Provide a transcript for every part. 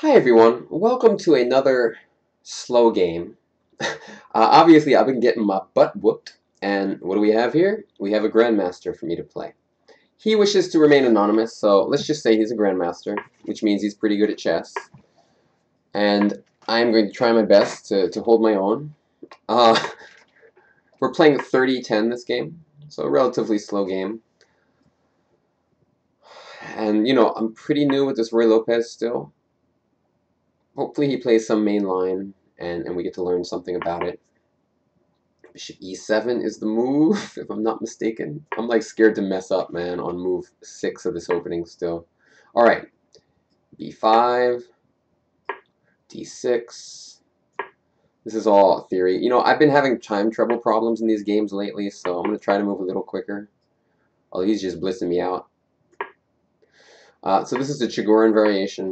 Hi everyone, welcome to another slow game. Obviously I've been getting my butt whooped, and what do we have here? We have a Grandmaster for me to play. He wishes to remain anonymous, so let's just say he's a Grandmaster, which means he's pretty good at chess. And I'm going to try my best to hold my own. Uh, we're playing 30-10 this game, so a relatively slow game. And, I'm pretty new with this Roy Lopez still. Hopefully he plays some main line, and we get to learn something about it. Bishop e7 is the move, if I'm not mistaken. I'm like scared to mess up, man, on move 6 of this opening still. Alright, b5, d6. This is all theory. I've been having time trouble problems in these games lately, so I'm going to try to move a little quicker. Oh, he's just blitzing me out. So this is the Chigorin variation.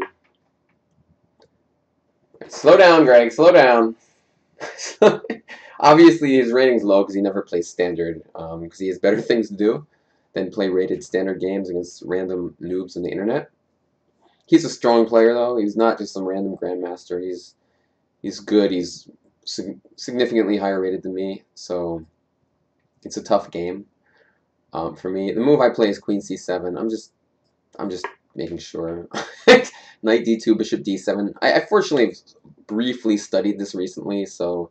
Slow down, Greg, slow down. Obviously, his rating's low because he never plays standard, because he has better things to do than play rated standard games against random noobs on the internet. He's a strong player, though. He's not just some random grandmaster. He's good. He's significantly higher rated than me, so it's a tough game for me. The move I play is Queen C7. I'm just making sure. Knight D2, Bishop D7. I fortunately briefly studied this recently, so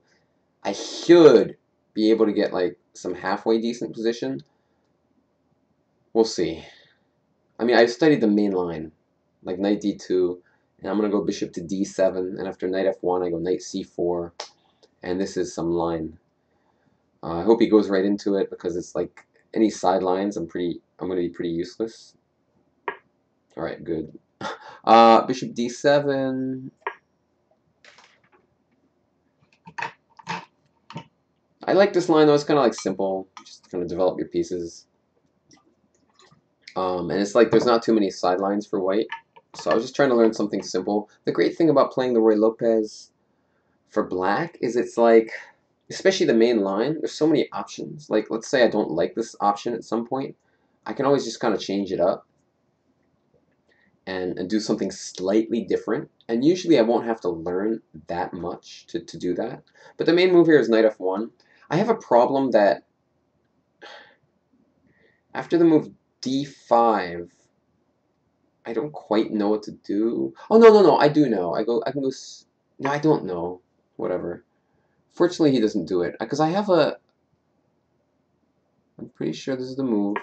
I should be able to get like some halfway decent position. We'll see. I mean, I've studied the main line, like Knight D2, and I'm going to go Bishop to D7, and after Knight F1, I go Knight C4, and this is some line. I hope he goes right into it, because it's like any sidelines, I'm going to be pretty useless. Alright, good. Bishop D7. I like this line, though. It's kind of like simple. Just kind of develop your pieces. And it's like there's not too many sidelines for white. So I was just trying to learn something simple. The great thing about playing the Roy Lopez for black is it's like, especially the main line, there's so many options. Like, let's say I don't like this option at some point. I can always just kind of change it up and do something slightly different. And usually I won't have to learn that much to do that. But the main move here is Knight F1. I have a problem that after the move D5, I don't quite know what to do. Oh, no, I do know. I can go, no, I don't know. Whatever. Fortunately, he doesn't do it. Because I have a, I'm pretty sure this is the move.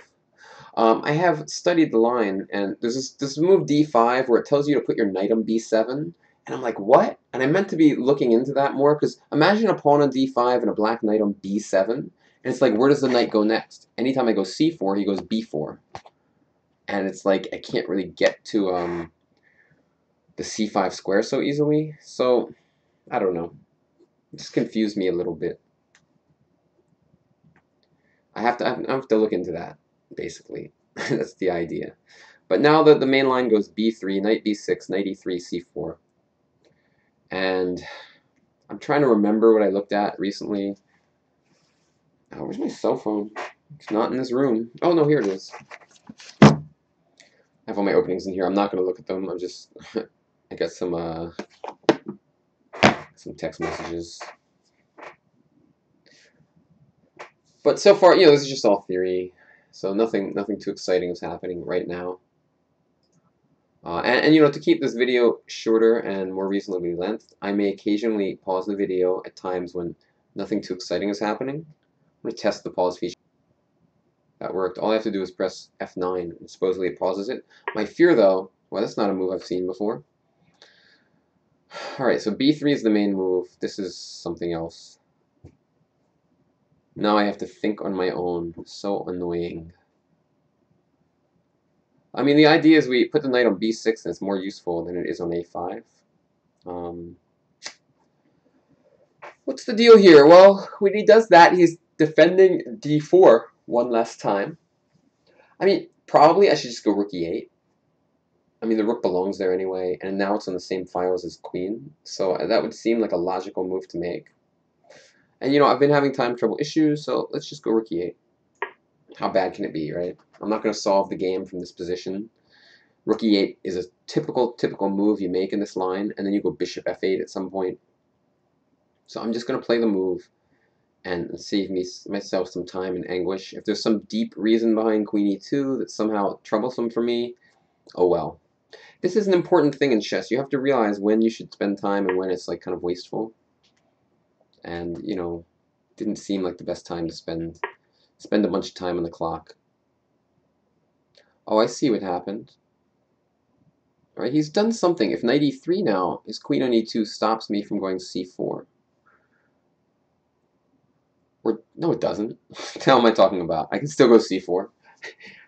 I have studied the line, and there's this move D5 where it tells you to put your knight on B7. And I'm like, what? And I meant to be looking into that more, because imagine a pawn on D5 and a black knight on B7. And it's like, where does the knight go next? Anytime I go C4, he goes B4. And it's like, I can't really get to the C5 square so easily. So, I don't know. It just confused me a little bit. I have to look into that, basically. That's the idea. But now the main line goes B3, knight B6, knight E3, C4. And I'm trying to remember what I looked at recently. Oh, where's my cell phone? It's not in this room. Oh, no, here it is. I have all my openings in here. I'm not going to look at them. I'm just... I got some text messages. But so far, this is just all theory. So nothing too exciting is happening right now. And to keep this video shorter and more reasonably length, I may occasionally pause the video at times when nothing too exciting is happening. I'm going to test the pause feature. That worked. All I have to do is press F9, and supposedly it pauses it. My fear, though, well, that's not a move I've seen before. Alright, so B3 is the main move. This is something else. Now I have to think on my own. So annoying. I mean, the idea is we put the knight on B6 and it's more useful than it is on A5. What's the deal here? Well, when he does that, he's defending D4 one last time. I mean, probably I should just go rook E8. I mean, the rook belongs there anyway, and now it's on the same files as queen, so that would seem like a logical move to make. And, I've been having time trouble issues, so let's just go rook E8. How bad can it be, right? I'm not going to solve the game from this position. Rook e8 is a typical move you make in this line, and then you go bishop f8 at some point. So I'm just going to play the move and save myself some time and anguish. If there's some deep reason behind queen e2 that's somehow troublesome for me, oh well. This is an important thing in chess. You have to realize when you should spend time and when it's like kind of wasteful. And, you know, didn't seem like the best time to spend a bunch of time on the clock. Oh, I see what happened. All right, he's done something. If knight e3 now, his queen on e2 stops me from going c4. Or, no, it doesn't. What the hell am I talking about? I can still go c4.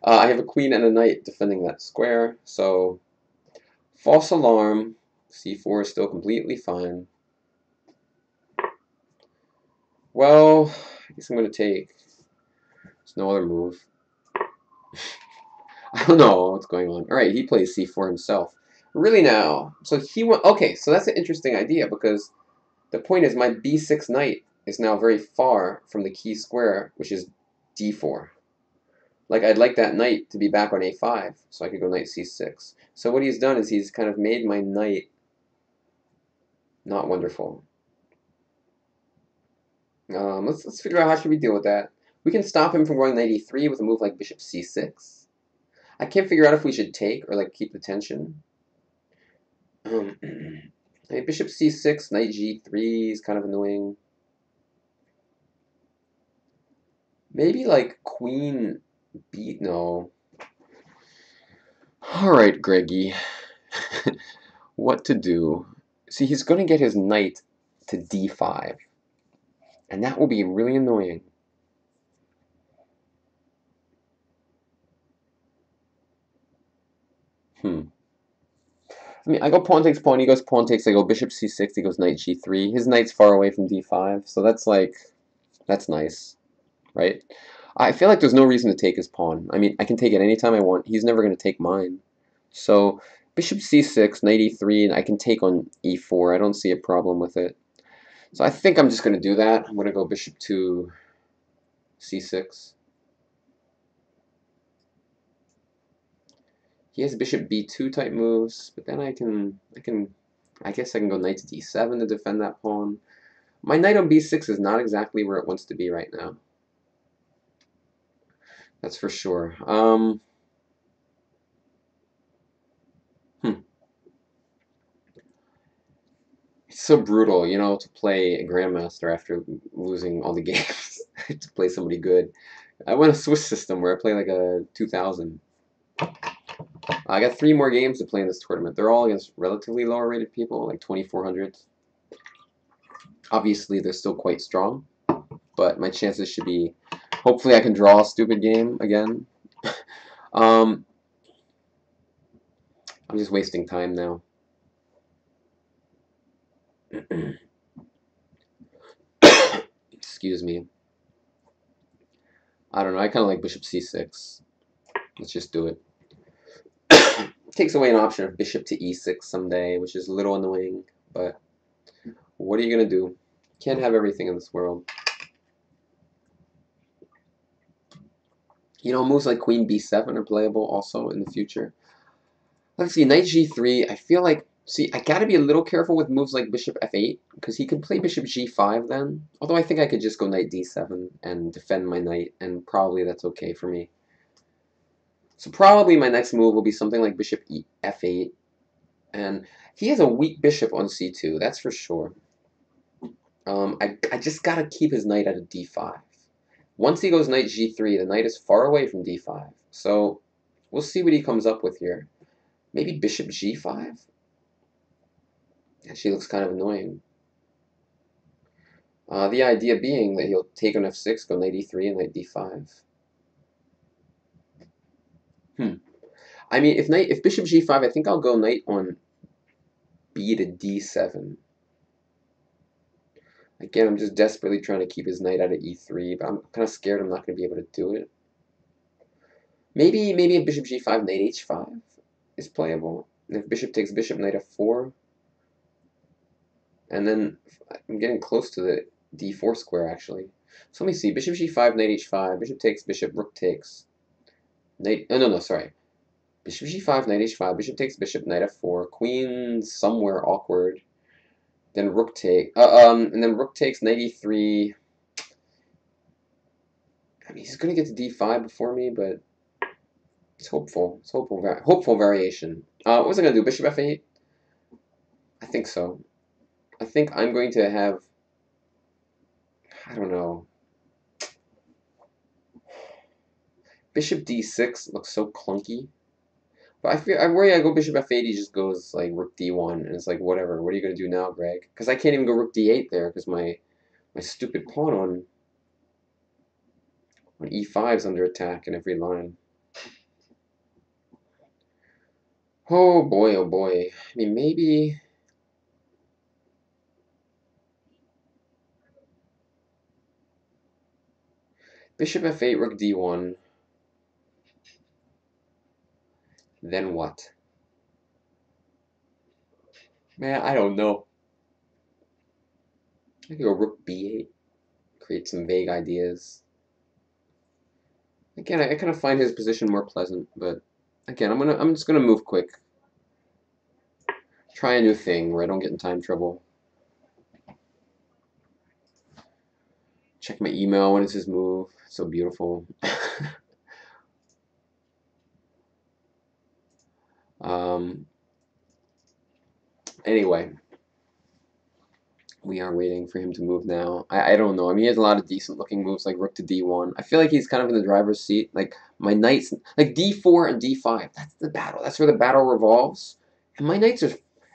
I have a queen and a knight defending that square, so false alarm. c4 is still completely fine. Well, I guess I'm going to take. There's no other move. I don't know what's going on. All right, he plays c4 himself. Really now, so he went. Okay, so that's an interesting idea because the point is my b6 knight is now very far from the key square, which is d4. Like, I'd like that knight to be back on a5, so I could go knight c6. So what he's done is he's kind of made my knight not wonderful. Let's figure out how should we deal with that. We can stop him from going knight e3 with a move like bishop c6. I can't figure out if we should take or like keep the tension. Bishop c6, knight g3 is kind of annoying. Maybe like queen b. No. All right, Greggy. What to do? See, he's going to get his knight to d5, and that will be really annoying. I mean, I go pawn takes pawn, he goes pawn takes, I go bishop c6, he goes knight g3. His knight's far away from d5, so that's like, that's nice, right? I feel like there's no reason to take his pawn. I mean, I can take it anytime I want. He's never going to take mine. So bishop c6, knight e3, and I can take on e4. I don't see a problem with it. So I think I'm just going to do that. I'm going to go bishop to c6. He has bishop b2 type moves, but then I guess I can go knight to d7 to defend that pawn. My knight on b6 is not exactly where it wants to be right now. That's for sure. It's so brutal, you know, to play a Grandmaster after losing all the games. To play somebody good. I went a Swiss system where I play like a 2000. I got 3 more games to play in this tournament. They're all against relatively lower rated people, like 2400. Obviously, they're still quite strong, but my chances should be. Hopefully, I can draw a stupid game again. I'm just wasting time now. Excuse me. I don't know. I kind of like bishop c6. Let's just do it. Takes away an option of bishop to e6 someday, which is a little annoying, but what are you going to do? Can't have everything in this world. You know, moves like queen b7 are playable also in the future. Let's see, knight g3. I feel like, see, I got to be a little careful with moves like bishop f8, because he could play bishop g5 then. Although I think I could just go knight d7 and defend my knight, and probably that's okay for me. So probably my next move will be something like bishop f8. And he has a weak bishop on c2, that's for sure. I just got to keep his knight at a d5. Once he goes knight g3, the knight is far away from d5. So we'll see what he comes up with here. Maybe bishop g5? Actually looks kind of annoying. The idea being that he'll take on f6, go knight e3, and knight d5. I mean, if bishop g5, I think I'll go knight on b to d7. Again, I'm just desperately trying to keep his knight out of e3, but I'm kind of scared I'm not going to be able to do it. Maybe if bishop g5, knight h5 is playable. And if bishop takes bishop, knight f4. And then I'm getting close to the d4 square, actually. So let me see. Bishop g5, knight h5, bishop takes, bishop, rook takes. Knight, oh, no, sorry. Bishop g5, knight h5, bishop takes bishop, knight f4, queen somewhere awkward. Then rook take, and then rook takes knight e3. I mean, he's gonna get to d5 before me, but it's hopeful. It's hopeful variation. What was I gonna do? Bishop f8? I think so. I think I'm going to have. I don't know. Bishop d6 looks so clunky. But I worry I go bishop f8, he just goes like rook d1, and it's like whatever. What are you gonna do now, Greg? Because I can't even go rook d8 there because my stupid pawn on e5 is under attack in every line. Oh boy, oh boy. I mean, maybe. Bishop f8, rook d1. Then what? Man, I don't know. I could go rook b8, create some vague ideas. Again, I kind of find his position more pleasant, but again, I'm just gonna move quick. Try a new thing where I don't get in time trouble. Check my email when it's his move. So beautiful. Anyway, we are waiting for him to move now. I don't know. I mean, he has a lot of decent looking moves like rook to d1. I feel like he's kind of in the driver's seat. Like my knights, like d4 and d5. That's the battle. That's where the battle revolves. And my knights are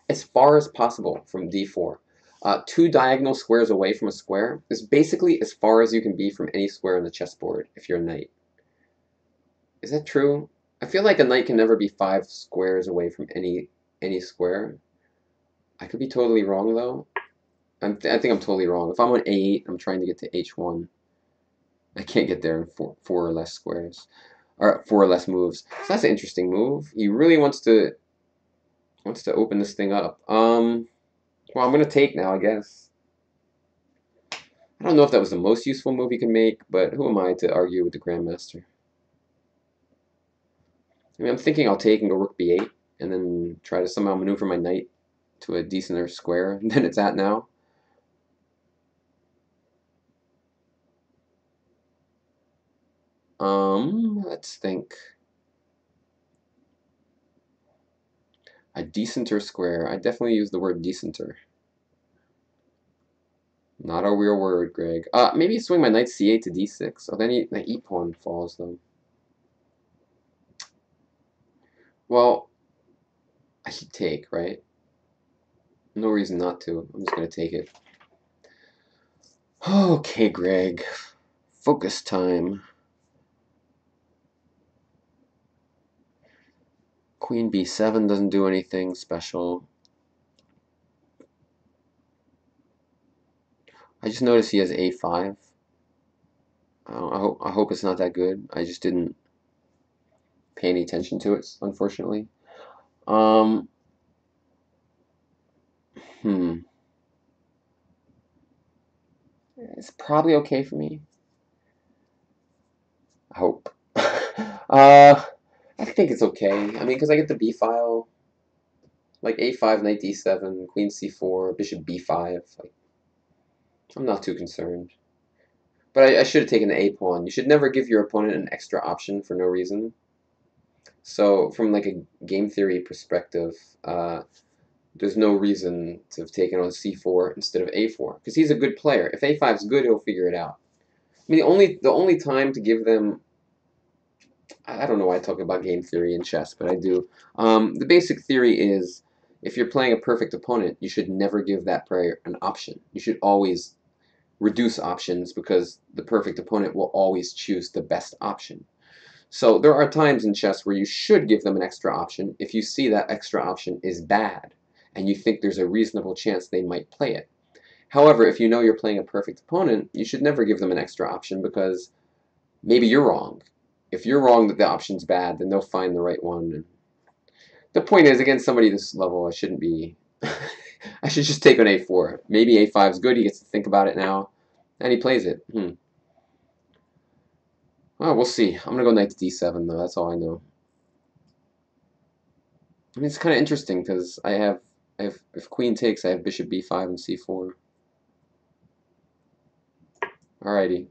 as far as possible from d4. Two diagonal squares away from a square is basically as far as you can be from any square on the chessboard if you're a knight. Is that true? I feel like a knight can never be 5 squares away from any square. I could be totally wrong though. I think I'm totally wrong. If I'm on a8, I'm trying to get to h1. I can't get there in four or less squares, or 4 or less moves. So that's an interesting move. He really wants to open this thing up. Well, I'm gonna take now, I guess. I don't know if that was the most useful move he can make, but who am I to argue with the Grandmaster? I mean, I'm thinking I'll take and go rook b8, and then try to somehow maneuver my knight to a decenter square than it's at now. Let's think. A decenter square. I definitely use the word decenter. Not a real word, Greg. Maybe swing my knight c8 to d6. Oh, then the e pawn falls though. Well, I should take, right? No reason not to. I'm just gonna take it. Okay, Greg. Focus time. Queen b7 doesn't do anything special. I just noticed he has a5. I hope it's not that good. I just didn't pay any attention to it, unfortunately. It's probably okay for me. I hope. I think it's okay. I mean, because I get the b file, like a5, knight d7, queen c4, bishop b5. Like, I'm not too concerned. But I should have taken the a pawn. You should never give your opponent an extra option for no reason. So, from like a game theory perspective, there's no reason to have taken on c4 instead of a4 because he's a good player. If a5 is good, he'll figure it out. I mean, the only time to give them, I don't know why I talk about game theory in chess, but I do. The basic theory is if you're playing a perfect opponent, you should never give that player an option. You should always reduce options because the perfect opponent will always choose the best option. So there are times in chess where you should give them an extra option if you see that extra option is bad and you think there's a reasonable chance they might play it. However, if you know you're playing a perfect opponent, you should never give them an extra option because maybe you're wrong. If you're wrong that the option's bad, then they'll find the right one. And the point is, against somebody this level, I shouldn't be... I should just take on a4. Maybe a5 is good, he gets to think about it now, and he plays it. Well, we'll see. I'm going to go knight to d7, though. That's all I know. I mean, it's kind of interesting because if queen takes, I have bishop b5 and c4. Alrighty.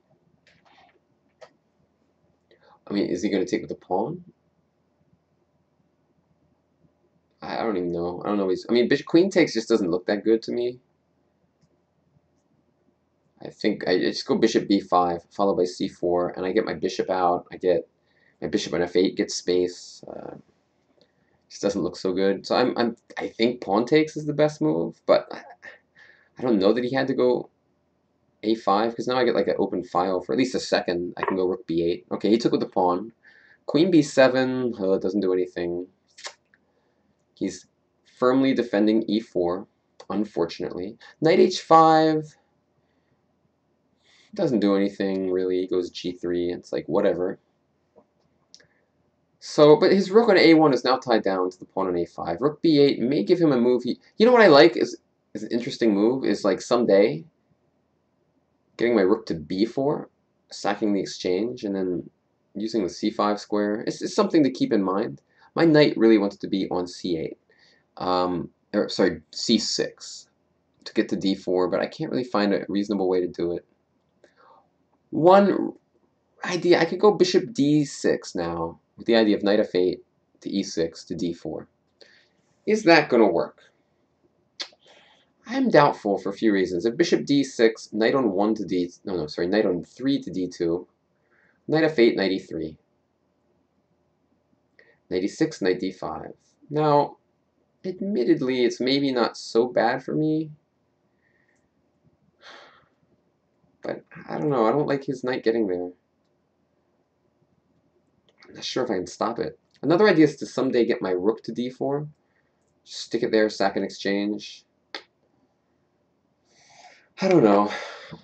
I mean, is he going to take with the pawn? I don't even know. I don't know. I mean, queen takes just doesn't look that good to me. I think I just go bishop b5 followed by c4, and I get my bishop out. I get my bishop on f8 gets space. Just doesn't look so good. So I think pawn takes is the best move, but I don't know that he had to go a5 because now I get like an open file for at least a second. I can go rook b8. Okay, he took with the pawn. Queen b7 doesn't do anything. He's firmly defending e4, unfortunately. Knight h5 doesn't do anything really. He goes g3. It's like whatever. So, but his rook on a1 is now tied down to the pawn on a5. Rook b8 may give him a move. You know what I like is an interesting move is like someday getting my rook to b4, sacking the exchange, and then using the c5 square. It's something to keep in mind. My knight really wants to be on c8, or sorry, c6 to get to d4, but I can't really find a reasonable way to do it. One idea, I could go bishop d6 now, with the idea of knight f8 to e6 to d4. Is that going to work? I'm doubtful for a few reasons. If bishop d6, knight on 1 to d... No, sorry, knight on 3 to d2, knight f8, knight e3, knight e6, knight d5. Now, admittedly, it's maybe not so bad for me, but I don't know. I don't like his knight getting there. I'm not sure if I can stop it. Another idea is to someday get my rook to d4. Just stick it there, sack an exchange. I don't know.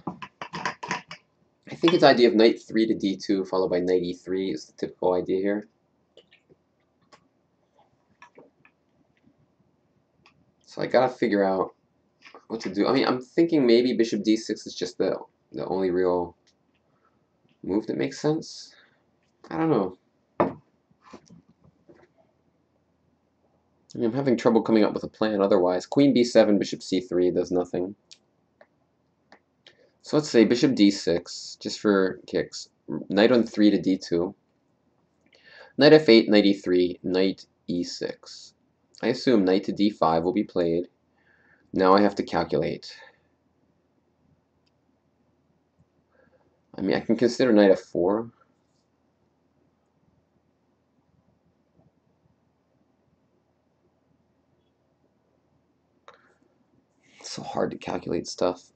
I think his idea of knight 3 to d2 followed by knight e3 is the typical idea here. So I gotta figure out what to do. I mean, I'm thinking maybe bishop d6 is just the only real move that makes sense. I don't know. I mean, I'm having trouble coming up with a plan otherwise. Queen b7, bishop c3 does nothing. So let's say bishop d6, just for kicks. Knight on 3 to d2. Knight f8, knight e3, knight e6. I assume knight to d5 will be played. Now I have to calculate. I mean, I can consider knight f4. It's so hard to calculate stuff.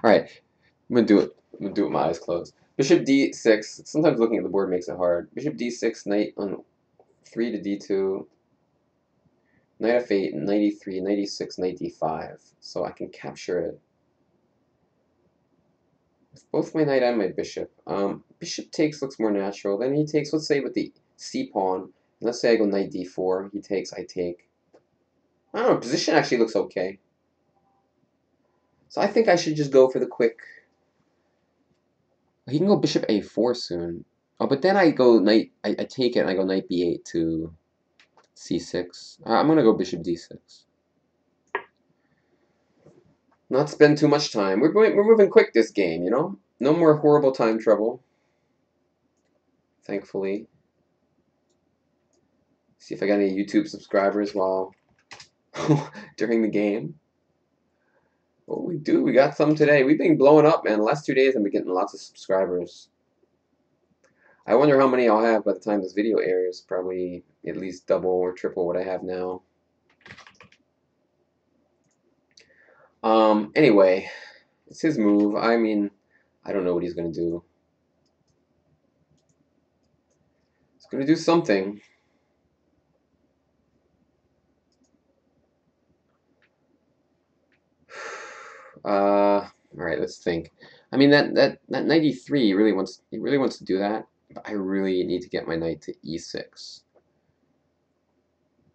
Alright, I'm gonna do it. I'm gonna do it with my eyes closed. Bishop d6. Sometimes looking at the board makes it hard. Bishop d6, knight on 3 to d2. Knight f8, knight e3, knight e6, knight d5. So I can capture it with both my knight and my bishop. Bishop takes looks more natural. Then he takes, let's say with the c pawn. Let's say I go knight d4. He takes, I take. I don't know, position actually looks okay. So I think I should just go for the quick. He can go bishop a4 soon. Oh, but then I go knight, I take it and I go knight b8 to c6. I'm going to go bishop d6. Not spend too much time. We're moving quick this game, you know? No more horrible time trouble. Thankfully. See if I got any YouTube subscribers while during the game. Oh, we do. We got some today. We've been blowing up, man. The last 2 days I've been getting lots of subscribers. I wonder how many I'll have by the time this video airs. Probably at least double or triple what I have now. Anyway, it's his move. I mean, I don't know what he's going to do. He's going to do something. All right, let's think. I mean, that knight e3 he really wants to do that, but I really need to get my knight to e6.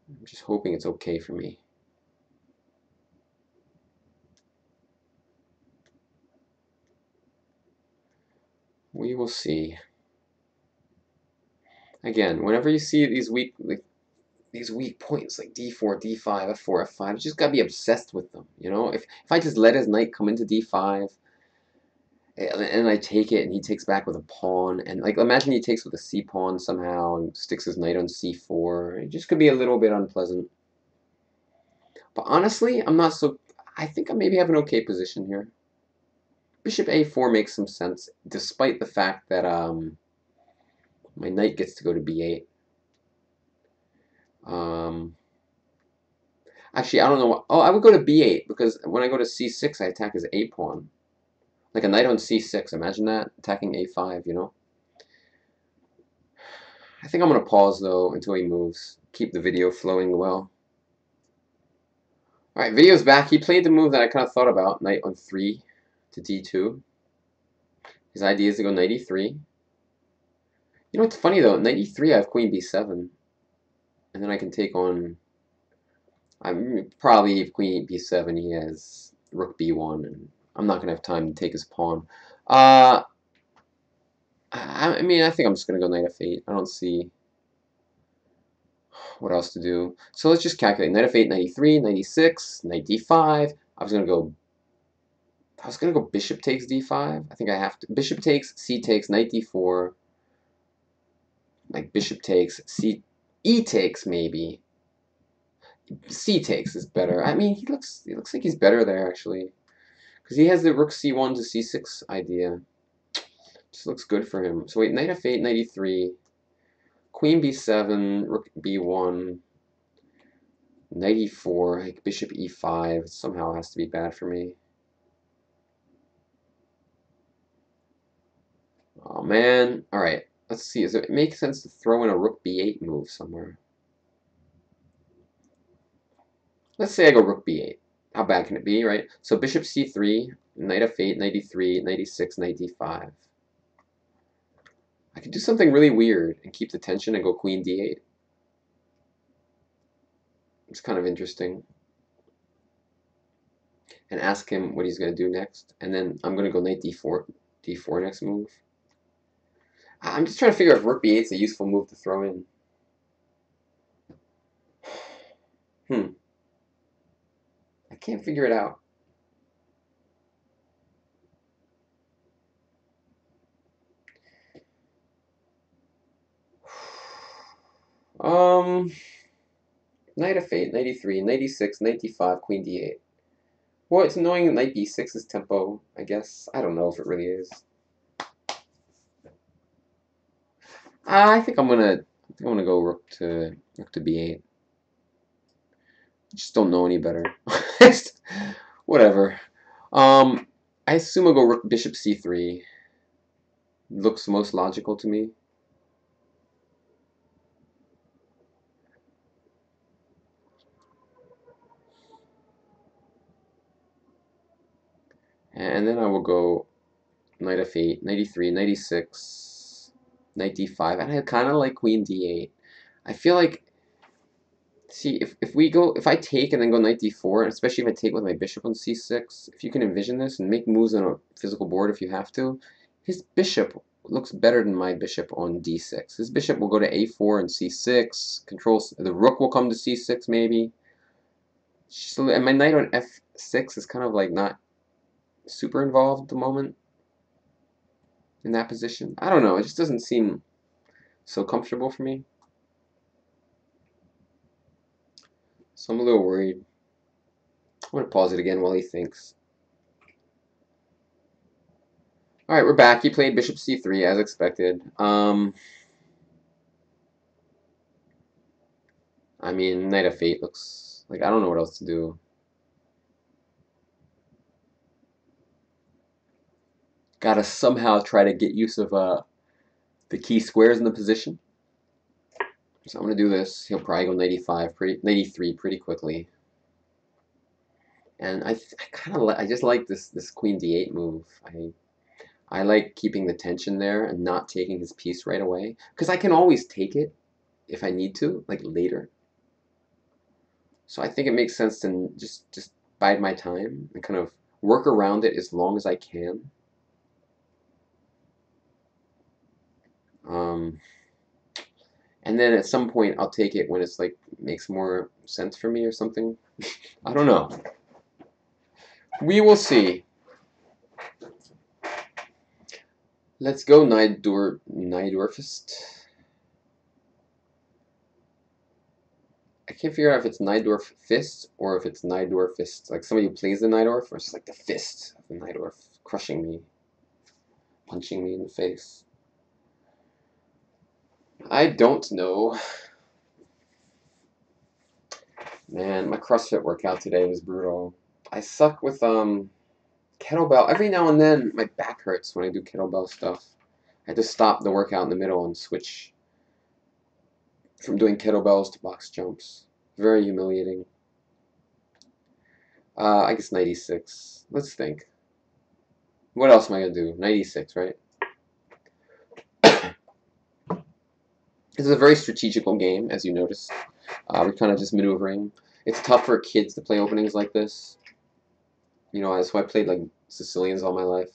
I'm just hoping it's okay for me. We will see. Again, whenever you see these weak, like, these weak points like d4, d5, f4, f5. You just gotta be obsessed with them, you know? If I just let his knight come into d5 and I take it and he takes back with a pawn, and like imagine he takes with a c pawn somehow and sticks his knight on c4. It just could be a little bit unpleasant. But honestly, I'm not so. I think I maybe have an okay position here. Bishop a4 makes some sense, despite the fact that my knight gets to go to b8. Um, Actually, I don't know what. Oh, I would go to b8 because when I go to c6, I attack his a pawn. Like a knight on c6. Imagine that attacking a5. You know. I think I'm gonna pause though until he moves. Keep the video flowing well. All right, video's back. He played the move that I kind of thought about. Knight on 3 to d2. His idea is to go knight e3. You know what's funny though? Knight e3, I have queen b7, and then I can take on. I'm probably if queen b7, he has rook b1, and I'm not gonna have time to take his pawn. I mean, I think I'm just gonna go knight f8. I don't see what else to do. So let's just calculate. Knight f8, knight e3, knight e6, knight d5. I was gonna go bishop takes d5. I think I have to. Bishop takes, c takes, knight d4. Like bishop takes, c, e takes maybe. C takes is better. I mean, he looks like he's better there actually, because he has the rook c1 to c6 idea. Just looks good for him. So wait, knight f8, knight e3, queen b7, rook b1, knight e4, like bishop e5. It somehow has to be bad for me. Oh man. All right. Let's see. Does it make sense to throw in a rook b8 move somewhere? Let's say I go rook b8. How bad can it be, right? So bishop c3, knight f8, knight e3, knight e6, knight d5. I could do something really weird and keep the tension and go queen d8. It's kind of interesting. And ask him what he's going to do next. And then I'm going to go knight d4, d4 next move. I'm just trying to figure out if rook b8 is a useful move to throw in. I can't figure it out. Knight f8, knight e3, knight e6, knight d5, queen d8. Well, it's annoying that knight b6 is tempo, I guess. I don't know if it really is. I think I'm gonna go rook to b8. I just don't know any better. Whatever. I assume I'll go rook bishop c3. Looks most logical to me. And then I will go knight f8, knight e3, knight e6, knight d5, and I kind of like queen d8. I feel like, see, if I take and then go knight d4, and especially if I take with my bishop on c6, if you can envision this and make moves on a physical board if you have to, his bishop looks better than my bishop on d6. His bishop will go to a4 and c6, controls, the rook will come to c6 maybe. So, and my knight on f6 is kind of like not super involved at the moment in that position. I don't know, it just doesn't seem so comfortable for me. So I'm a little worried. I'm going to pause it again while he thinks. Alright, we're back. He played bishop c3 as expected. I mean, knight f8 looks like I don't know what else to do. Gotta somehow try to get use of the key squares in the position. So I'm gonna do this. He'll probably go knight e5, knight e3 pretty quickly. And I kind of I just like this queen d8 move. I like keeping the tension there and not taking his piece right away, because I can always take it if I need to, like later. So I think it makes sense to just bide my time and kind of work around it as long as I can. And then at some point I'll take it when it's like makes more sense for me or something. I don't know. We will see. Let's go Najdorfist. I can't figure out if it's Najdorfist or if it's Najdorfist. Like somebody who plays the Najdorf, or it's like the fist of the Najdorf crushing me, punching me in the face. I don't know. Man, my CrossFit workout today was brutal. I suck with kettlebell. Every now and then my back hurts when I do kettlebell stuff. I had to stop the workout in the middle and switch from doing kettlebells to box jumps. Very humiliating. I guess 96. Let's think. What else am I going to do? 96, right? This is a very strategical game, as you notice. We're kind of just maneuvering. It's tough for kids to play openings like this. You know, that's why I played like Sicilians all my life.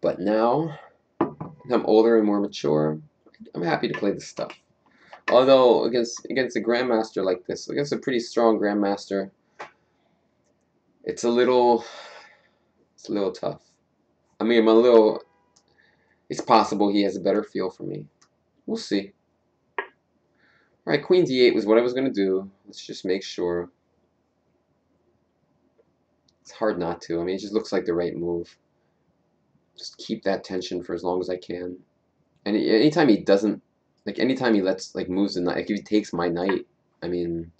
But now, I'm older and more mature, I'm happy to play this stuff. Although against a Grandmaster like this, against a pretty strong Grandmaster, it's a little tough. I mean, I'm a little. It's possible he has a better feel for me. We'll see. All right, Queen D8 was what I was gonna do. Let's just make sure. It's hard not to. I mean, it just looks like the right move. Just keep that tension for as long as I can. And anytime he doesn't, like anytime he lets like moves the knight, like if he takes my knight, I mean,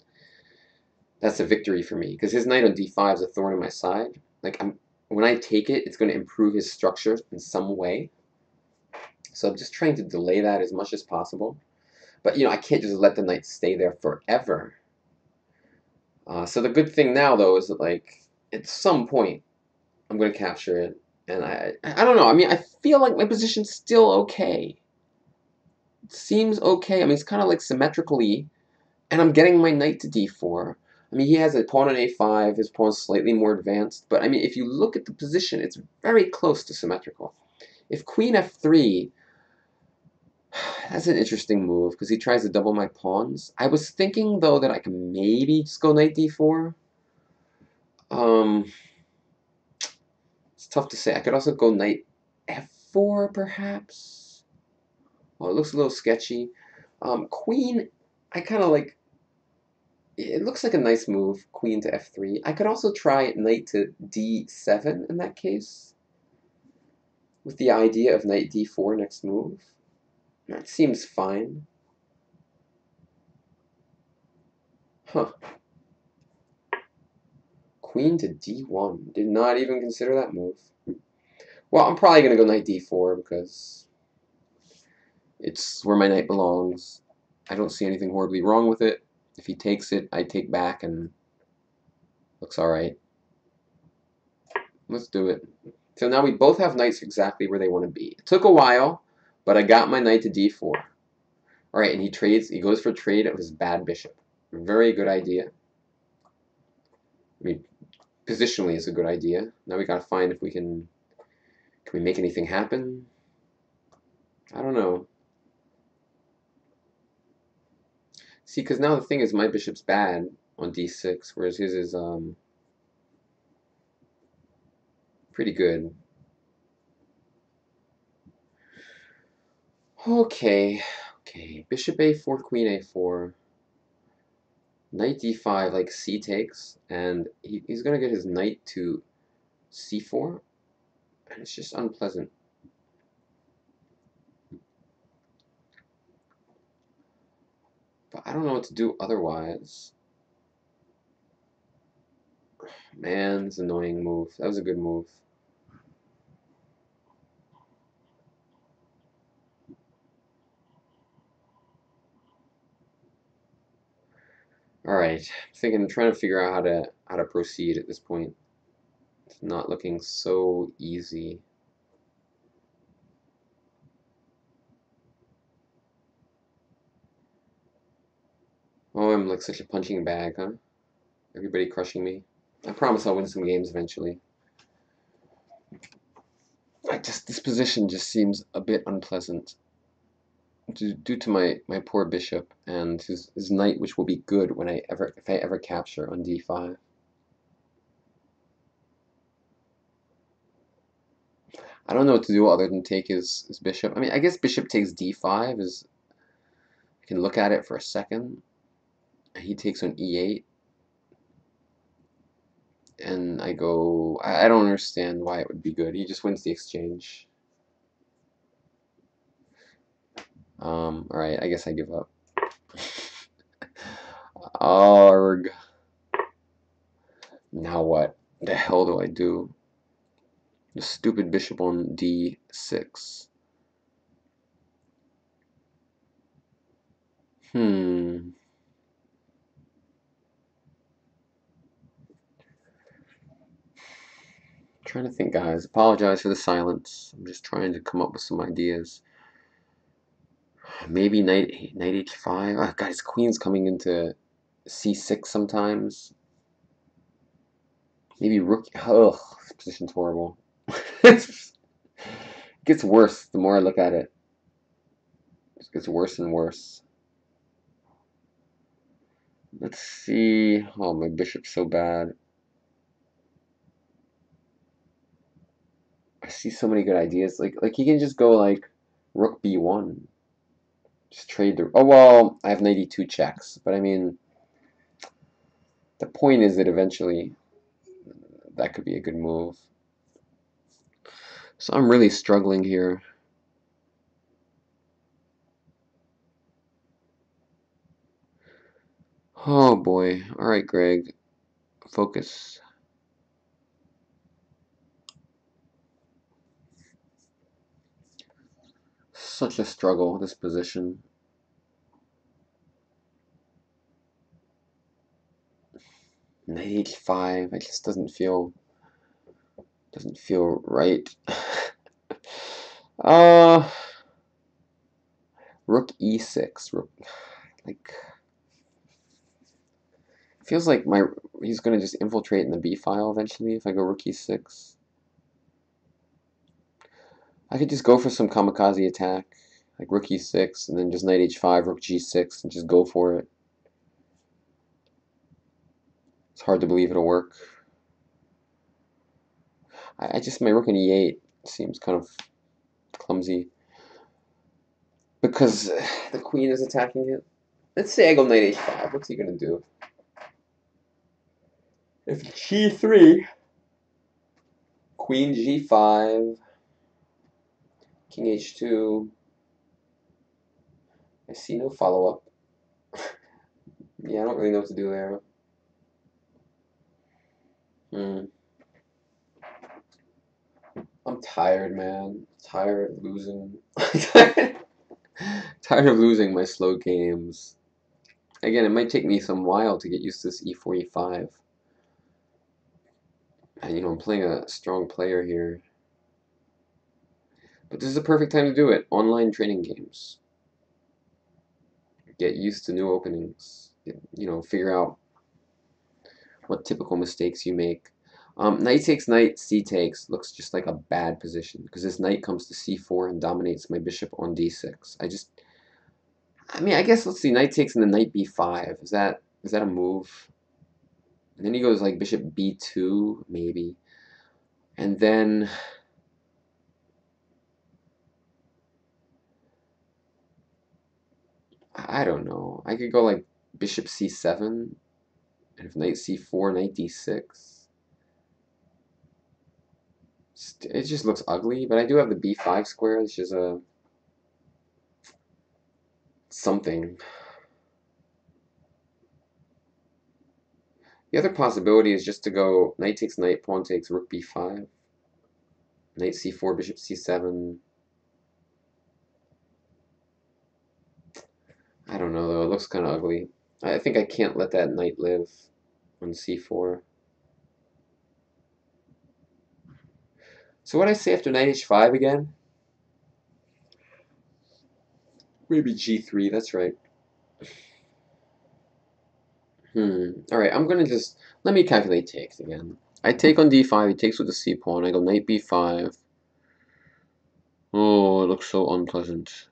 that's a victory for me because his knight on d5 is a thorn in my side. Like when I take it, it's going to improve his structure in some way. So I'm just trying to delay that as much as possible. But you know, I can't just let the knight stay there forever. So the good thing now though is that like at some point I'm going to capture it, and I don't know. I mean, I feel like my position's still okay. It seems okay. I mean, it's kind of like symmetrically. And I'm getting my knight to d4. I mean, he has a pawn on a5. His pawn's slightly more advanced. But, I mean, if you look at the position, it's very close to symmetrical. If queen f3, that's an interesting move, because he tries to double my pawns. I was thinking, though, that I could maybe just go knight d4. It's tough to say. I could also go knight f4, perhaps. Well, it looks a little sketchy. Queen, I kind of like... It looks like a nice move, queen to f3. I could also try knight to d7 in that case, with the idea of knight d4 next move. That seems fine. Huh. Queen to d1. Did not even consider that move. Well, I'm probably going to go knight d4 because it's where my knight belongs. I don't see anything horribly wrong with it. If he takes it, I take back and looks alright. Let's do it. So now we both have knights exactly where they want to be. It took a while, but I got my knight to d4. Alright, and he goes for trade of his bad bishop. Very good idea. I mean, positionally is a good idea. Now we gotta find if we can we make anything happen? I don't know. See, because now the thing is my bishop's bad on d6, whereas his is pretty good. Okay, bishop a4, queen a4, knight d5, like c takes, and he's gonna get his knight to c4, and it's just unpleasant. But I don't know what to do otherwise. Man, this annoying move. That was a good move. Alright, I'm trying to figure out how to proceed at this point. It's not looking so easy. Oh, I'm like such a punching bag, huh? Everybody crushing me. I promise I'll win some games eventually. This position just seems a bit unpleasant due to my poor bishop and his knight, which will be good when if I ever capture on d5. I don't know what to do other than take his bishop. I mean, I guess bishop takes d5 is. I can look at it for a second. He takes on e8, and I go. I don't understand why it would be good. He just wins the exchange. All right, I guess I give up. Arg. Now what? The hell do I do? The stupid bishop on d6. Hmm. Trying to think, guys. Apologize for the silence. I'm just trying to come up with some ideas. Maybe knight h5. Oh, guys, queen's coming into c6 sometimes. Maybe rook. Ugh, this position's horrible. It gets worse the more I look at it. It gets worse and worse. Let's see. Oh, my bishop's so bad. I see so many good ideas. Like he can just go like rook b1. Just trade the. Oh well, I have 92 checks, but I mean, the point is that eventually that could be a good move. So I'm really struggling here. Oh boy. All right, Greg. Focus. Such a struggle, this position. Knight h5. It just doesn't feel right. uh Rook e6. Rook, like, feels like he's gonna just infiltrate in the b file eventually if I go rook e6. I could just go for some kamikaze attack, like rook e6, and then just knight h5, rook g6, and just go for it. It's hard to believe it'll work. My rook on e8 seems kind of clumsy because the queen is attacking it. Let's say I go knight h5. What's he gonna do? If g3, queen g5, king h2. I see no follow-up. Yeah, I don't really know what to do there. I'm tired, man. Tired of losing. Tired of losing my slow games. Again, it might take me some while to get used to this e4, e5. And, I'm playing a strong player here. But this is the perfect time to do it. Online training games. Get used to new openings. Figure out what typical mistakes you make. Knight takes knight, c takes looks just like a bad position because this knight comes to c4 and dominates my bishop on d6. I guess let's see. Knight takes and then knight b5. Is that a move? And then he goes like bishop b2 maybe, and then I don't know. I could go like bishop c7, and if knight c4, knight d6. It just looks ugly, but I do have the b5 square, which is a something. The other possibility is just to go knight takes knight, pawn takes rook b5, knight c4, bishop c7. I don't know though, it looks kind of ugly. I think I can't let that knight live on c4. So what I say after knight h5 again? Maybe g3, that's right. Alright, I'm gonna just, let me calculate takes again. I take on d5, he takes with the c pawn, I go knight b5, Oh, it looks so unpleasant.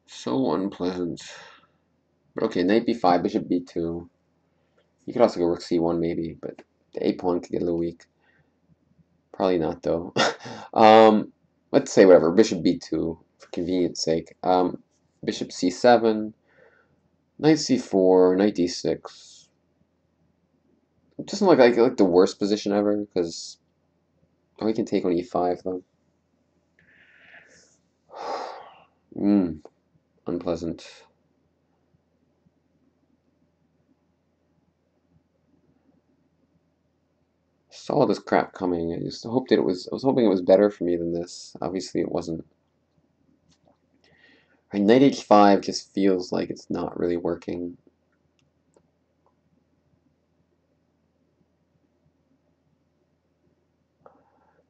So unpleasant. But okay, knight b5, bishop b2. You could also go rook c1 maybe, but the a pawn could get a little weak. Probably not though. Let's say whatever, bishop b2 for convenience sake. Bishop c7, knight c4, knight d6. It doesn't look like the worst position ever, because we can take on e5 though. Unpleasant. Saw all this crap coming. I just hoped that it was. I was hoping it was better for me than this. Obviously, it wasn't. Right, knight h5 just feels like it's not really working.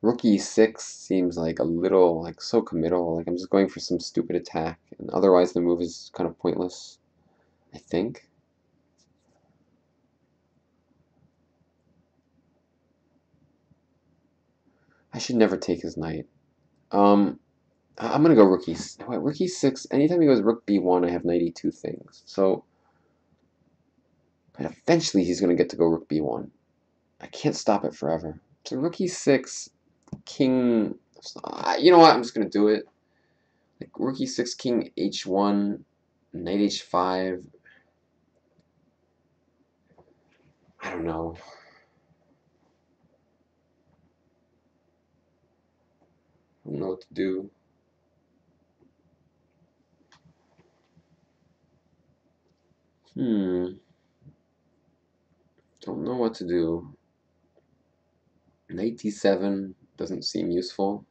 Rook e6 seems like a little so committal. Like I'm just going for some stupid attack, and otherwise the move is kind of pointless. I think. I should never take his knight. I'm gonna go rook rook e6. Anytime he goes rook b1, I have knight e2 things. So, but eventually he's gonna get to go rook b1. I can't stop it forever. So rook e6, king. You know what? I'm just gonna do it. Like rook e6, king h1, knight h5. I don't know. I don't know what to do. Don't know what to do. Knight d7 doesn't seem useful.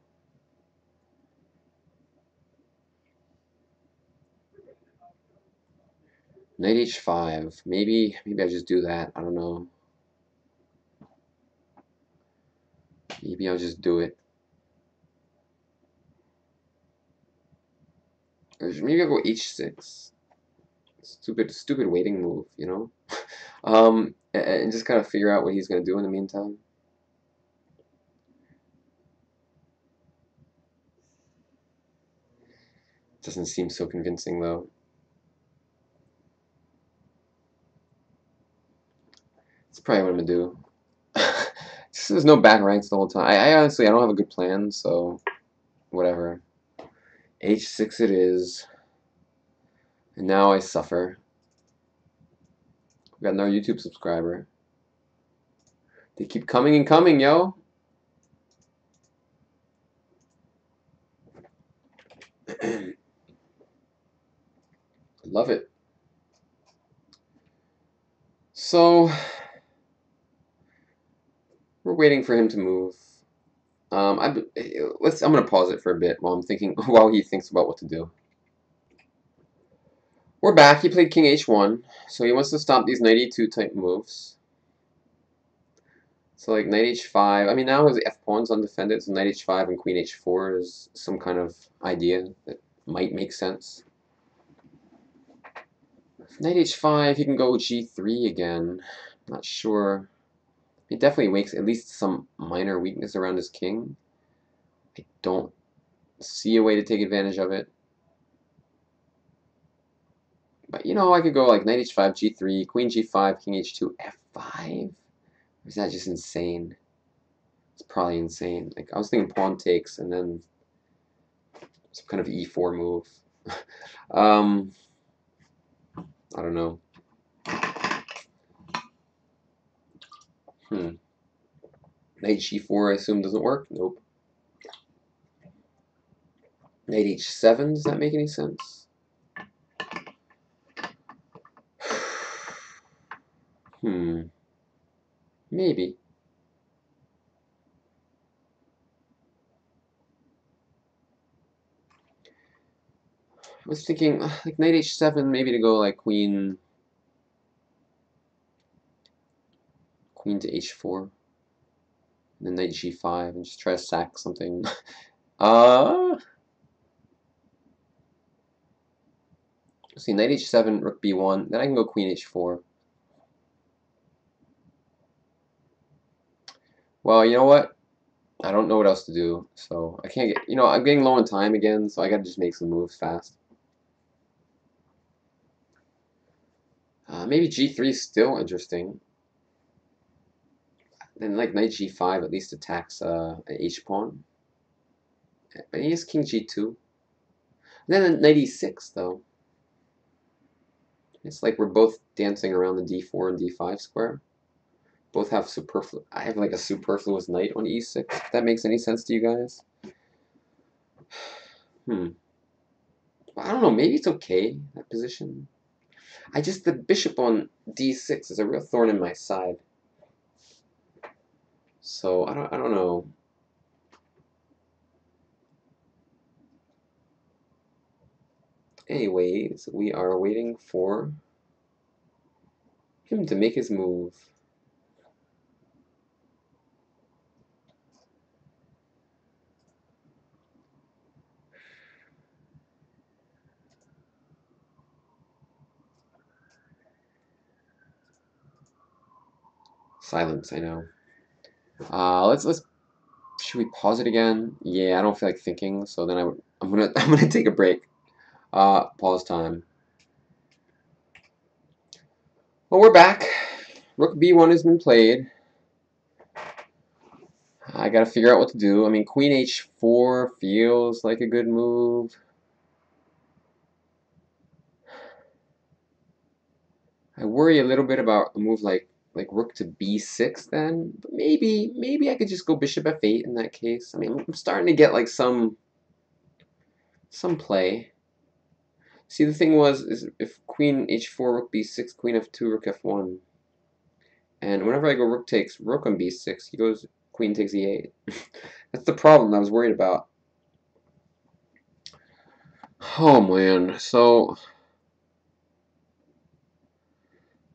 Knight h5. Maybe I just do that. I don't know. Maybe I'll just do it. Or maybe I'll go h6. Stupid waiting move, you know? And just kind of figure out what he's gonna do in the meantime. Doesn't seem so convincing though. That's probably what I'm gonna do. There's no back ranks the whole time. I honestly I don't have a good plan, so whatever. h6 it is. And now I suffer. We got another YouTube subscriber. They keep coming and coming, yo. I love it. So we're waiting for him to move. I'm gonna pause it for a bit while I'm thinking while he thinks about what to do. We're back. He played king h1, so he wants to stop these knight e2 type moves. So like knight h5. I mean now his f pawn's undefended, so knight h5 and queen h4 is some kind of idea that might make sense. Knight h5, he can go g3 again. Not sure. He definitely makes at least some minor weakness around his king. I don't see a way to take advantage of it. But you know, I could go like knight h5, g3, queen g5, king h2, f5. Or is that just insane? It's probably insane. Like I was thinking pawn takes and then some kind of e4 move. I don't know. Knight g4 I assume doesn't work? Nope. Knight h7, does that make any sense? Maybe. I was thinking like knight h7 maybe to go like queen to h4. And then knight g5 and just try to sack something. Let's see, knight h7, rook b1, then I can go queen h4. Well, you know what? I don't know what else to do, so I can't get. I'm getting low on time again, so I gotta just make some moves fast. Maybe G3 is still interesting. Then like Knight G5 at least attacks an H pawn. But he has King G2. And then Knight E6 though. It's like we're both dancing around the D4 and D5 square. Both have superfluous. I have like a superfluous knight on E6. If that makes any sense to you guys? Hmm. Well, I don't know. Maybe it's okay, that position. The bishop on D6 is a real thorn in my side. So I don't know. Anyways, we are waiting for him to make his move. Silence, I know. Let's should we pause it again? Yeah, I don't feel like thinking, so then I'm gonna take a break. Pause time. Well, we're back. Rook B1 has been played. I gotta figure out what to do. I mean, Queen H4 feels like a good move. I worry a little bit about a move like Rook to B6 then, but maybe I could just go Bishop F8 in that case. I mean, I'm starting to get like some play. See, the thing is if Queen H4, Rook B6, Queen F2, Rook F1, and whenever I go Rook takes Rook on B6, he goes Queen takes E8. That's the problem I was worried about. Oh man, so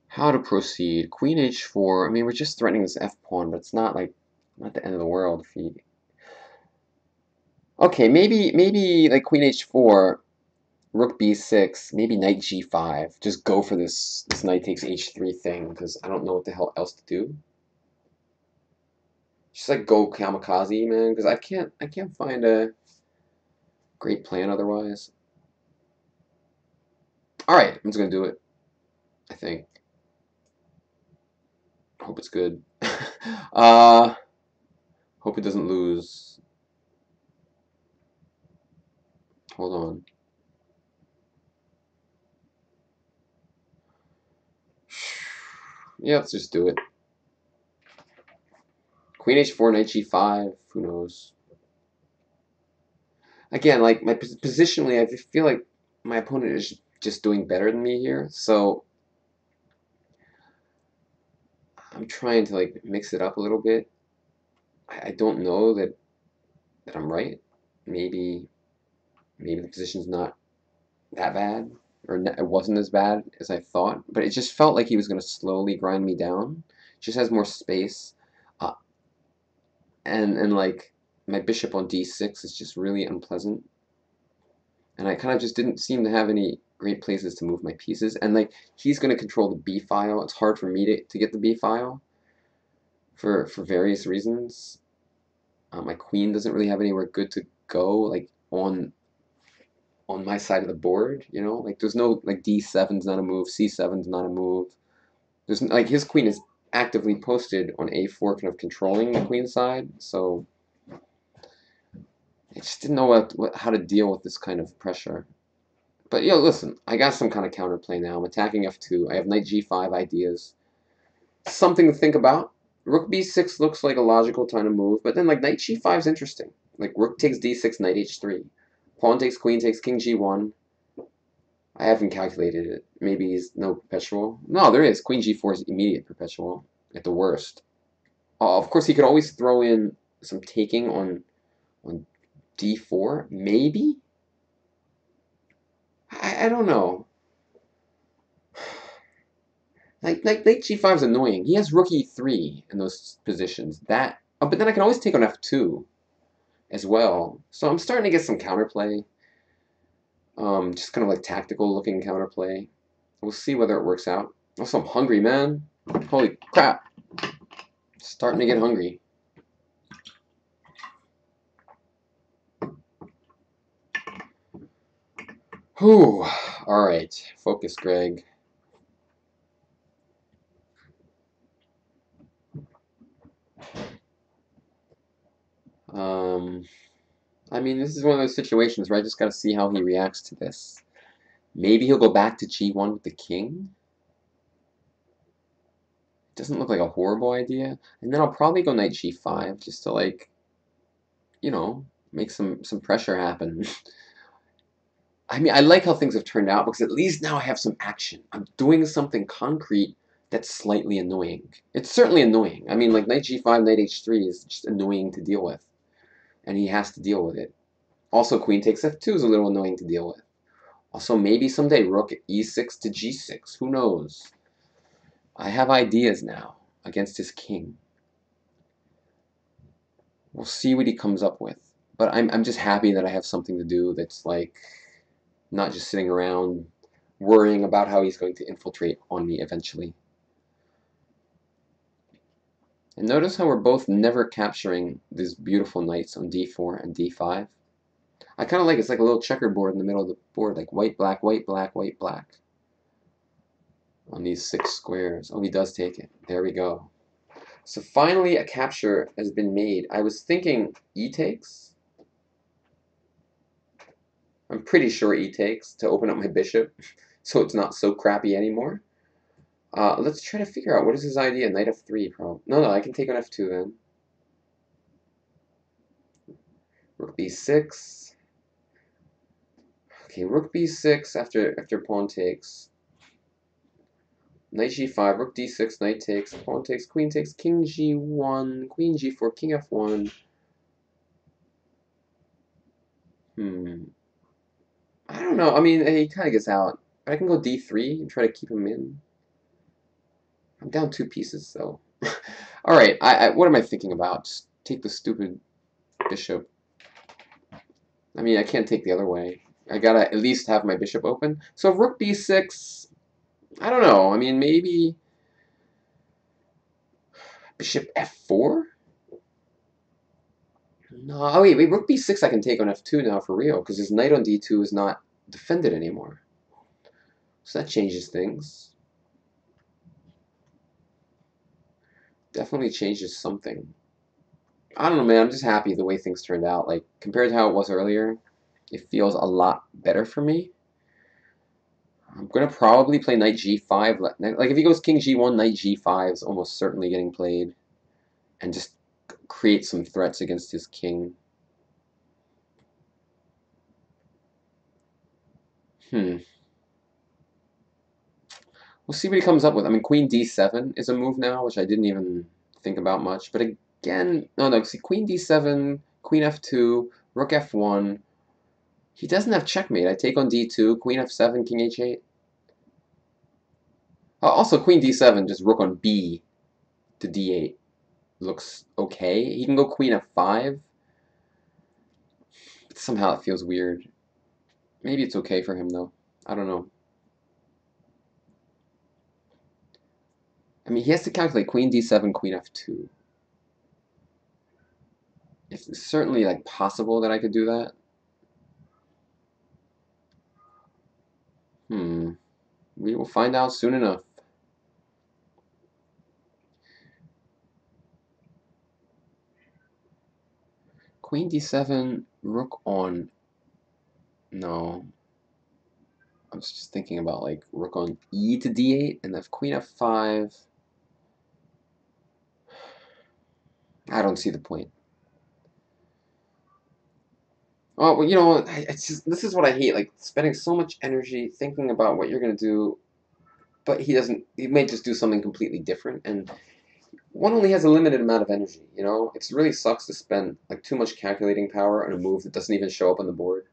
how to proceed? Queen H4. I mean, we're just threatening this F pawn, but it's not like not the end of the world if he. Okay, maybe like Queen H4, Rook B6, maybe Knight G5. Just go for this Knight takes H3 thing because I don't know what the hell else to do. Just like go kamikaze, man, because I can't find a great plan otherwise. All right, I'm just gonna do it. I think. Hope it's good. uh, hope it doesn't lose. Hold on. Yeah, let's just do it. Queen H4, Knight G5. Who knows? Again, like my positionally, I feel like my opponent is just doing better than me here. So I'm trying to like mix it up a little bit. I don't know that I'm right. Maybe the position's not that bad, or it wasn't as bad as I thought. But it just felt like he was going to slowly grind me down. Just has more space, uh, and like my bishop on D6 is just really unpleasant. And I kind of just didn't seem to have any great places to move my pieces. And like he's going to control the B file. It's hard for me to get the B file for various reasons. My queen doesn't really have anywhere good to go, like on my side of the board. Like there's no like D7's not a move, C7's not a move. There's like his queen is actively posted on A4, kind of controlling the queen side. So I just didn't know how to deal with this kind of pressure. But listen, I got some kind of counterplay now. I'm attacking F2. I have Knight G5 ideas. Something to think about. Rook B6 looks like a logical time to move, but then like Knight G5 is interesting. Like Rook takes D6, Knight H3. Pawn takes Queen takes King G1. I haven't calculated it. Maybe he's no perpetual. No, there is. Queen G4 is immediate perpetual at the worst. Of course, he could always throw in some taking on D4. Maybe? I don't know. Like G5 is annoying. He has Rook E3 in those positions. But then I can always take on F2 as well. So I'm starting to get some counterplay. Just kind of like tactical looking counterplay. We'll see whether it works out. Also, I'm hungry, man. Holy crap. Starting to get hungry. Whew. Alright. Focus, Greg. I mean, this is one of those situations where I just gotta see how he reacts to this. Maybe he'll go back to g1 with the king? Doesn't look like a horrible idea. And then I'll probably go knight g5 just to, like, you know, make some pressure happen. I mean, I like how things have turned out because at least now I have some action. I'm doing something concrete that's slightly annoying. It's certainly annoying. I mean, like, knight g5, knight h3 is just annoying to deal with. And he has to deal with it. Also, queen takes f2 is a little annoying to deal with. Also, maybe someday rook e6 to g6. Who knows? I have ideas now against his king. We'll see what he comes up with. But I'm just happy that I have something to do that's, like, not just sitting around worrying about how he's going to infiltrate on me eventually. And notice how we're both never capturing these beautiful knights on d4 and d5. I kind of like it's like a little checkerboard in the middle of the board, like white, black, white, black, white, black. On these 6 squares. Oh, he does take it. There we go. So finally a capture has been made. I was thinking e takes. I'm pretty sure e takes to open up my bishop so it's not so crappy anymore. Let's try to figure out what is his idea. Knight f3 probably. No, I can take on f2 then. Rook b6. Okay, rook b6 after pawn takes. Knight g5, rook d6, knight takes, pawn takes, king g1, queen g4, king f1. I don't know. I mean, he kind of gets out. But I can go d3 and try to keep him in. I'm down 2 pieces, so. Alright, what am I thinking about? Just take the stupid bishop. I mean, I can't take the other way. I gotta at least have my bishop open. So rook b6, I don't know. I mean, maybe bishop f4? No, oh wait, rook b6 I can take on f2 now for real, because his knight on d2 is not defended anymore. So that changes things. Definitely changes something. I don't know, man. I'm just happy the way things turned out. Like, compared to how it was earlier, it feels a lot better for me. I'm going to probably play knight g5. Like, if he goes king g1, knight g5 is almost certainly getting played. And just create some threats against his king. We'll see what he comes up with. I mean, queen d7 is a move now, which I didn't even think about much. But again, no, see, queen d7, queen f2, rook f1. He doesn't have checkmate. I take on d2, queen f7, king h8. Also, queen d7, just rook on b to d8 looks okay. He can go queen f5. But somehow it feels weird. Maybe it's okay for him, though. I don't know. I mean, he has to calculate queen d7, queen f2. It's certainly, like, possible that I could do that. We will find out soon enough. Queen d7, rook on... No. I was just thinking about, like, rook on e to d8, and if queen f5... I don't see the point. Oh, well, you know, it's just, this is what I hate, like, spending so much energy thinking about what you're going to do, but he may just do something completely different, and one only has a limited amount of energy, you know? It really sucks to spend, like, too much calculating power on a move that doesn't even show up on the board.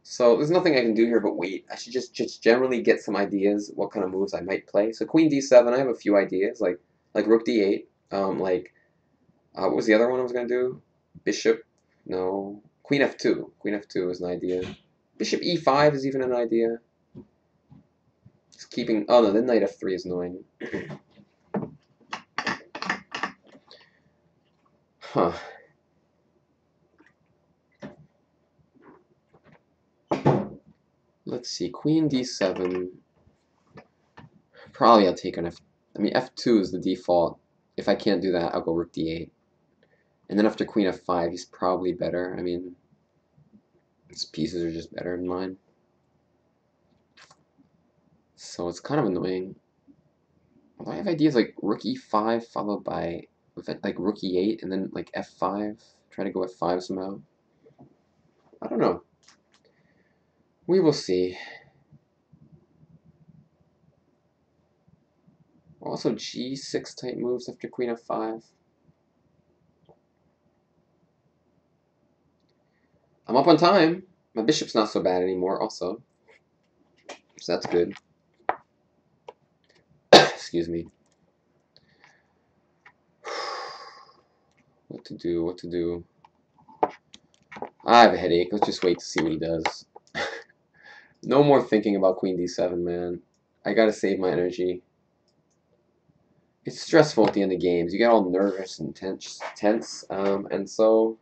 So there's nothing I can do here but wait. I should just generally get some ideas what kind of moves I might play. So queen d7, I have a few ideas, like rook d8, what was the other one I was going to do? Bishop, no. Queen f2. Queen f2 is an idea. Bishop e5 is even an idea. Just keeping, oh no, then knight f3 is annoying. Huh. Let's see, queen d7. Probably I'll take an f. I mean, f2 is the default. If I can't do that, I'll go rook d8. And then after queen f5, he's probably better. I mean, his pieces are just better than mine. So it's kind of annoying. Although I have ideas like rook e5 followed by like rook e8 and then like f5. Try to go f5 somehow. I don't know. We will see. Also g6 type moves after queen f5. I'm up on time. My bishop's not so bad anymore also. So that's good. Excuse me. What to do, what to do. I have a headache. Let's just wait to see what he does. No more thinking about queen d7, man. I gotta save my energy. It's stressful at the end of games. You get all nervous and tense, and so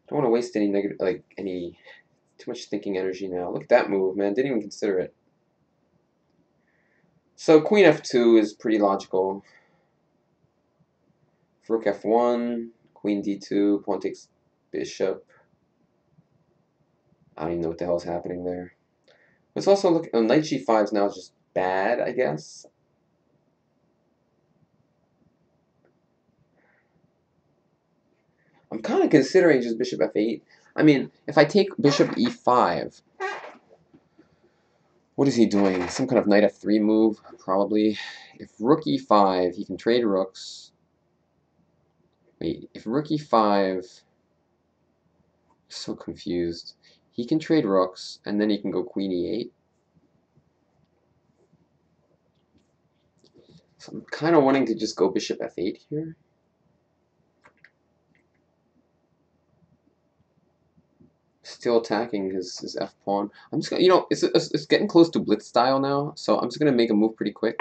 don't want to waste any negative, like any too much thinking energy now. Look at that move, man. Didn't even consider it. So queen f2 is pretty logical. Rook f1, queen d2, pawn takes bishop. I don't even know what the hell's happening there. Let's also look. Oh, knight g5 is now just bad, I guess. I'm kind of considering just bishop f8. I mean, if I take bishop e5, what is he doing? Some kind of knight f3 move, probably. If rook e5, he can trade rooks. Wait, if rook e5, so confused. He can trade rooks, and then he can go queen e8. So I'm kind of wanting to just go bishop f8 here. Still attacking his f pawn. I'm just gonna, you know, it's getting close to blitz style now, so I'm just gonna make a move pretty quick.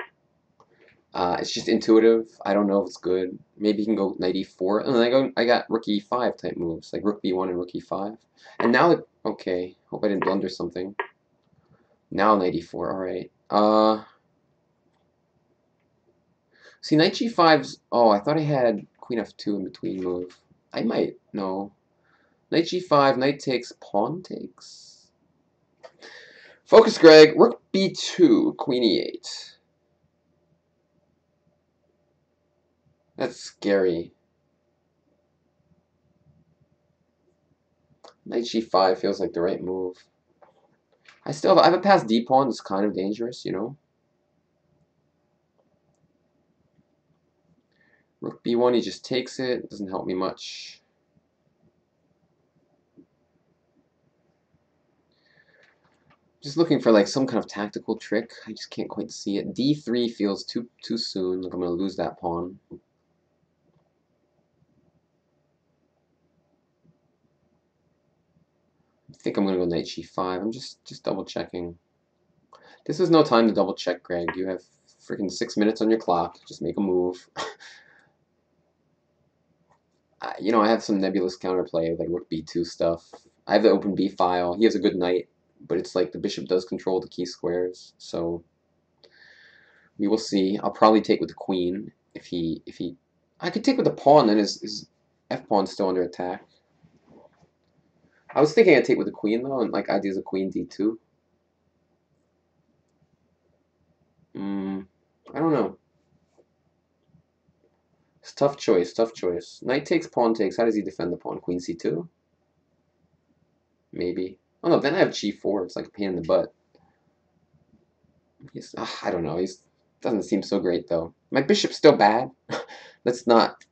It's just intuitive. I don't know if it's good. Maybe he can go knight e4, and then I got rook e5 type moves like rook b1 and rook e5. And now like, okay, hope I didn't blunder something. Now knight e4. All right. See, knight g5's. Oh, I thought I had queen f2 in between move. I might. No. Knight g5, knight takes, pawn takes. Focus, Greg. Rook b2, queen e8. That's scary. Knight g5 feels like the right move. I have a passed d pawn that's kind of dangerous, you know. Rook b1, he just takes it. Doesn't help me much. Just looking for like some kind of tactical trick. I just can't quite see it. d3 feels too soon. Like I'm gonna lose that pawn. I think I'm gonna go knight g5. I'm just double checking. This is no time to double check, Greg. You have freaking 6 minutes on your clock. Just make a move. You know, I have some nebulous counterplay, like rook b2 stuff. I have the open b file. He has a good knight, but it's like the bishop does control the key squares, so we will see. I'll probably take with the queen if he. I could take with the pawn, then his f pawn's still under attack. I was thinking I'd take with the queen though, and like ideas of queen d2. I don't know. It's tough choice, tough choice. Knight takes, pawn takes. How does he defend the pawn? Queen c2? Maybe. Oh no, then I have g4. It's like a pain in the butt. I don't know. He's doesn't seem so great though. My bishop's still bad. let's not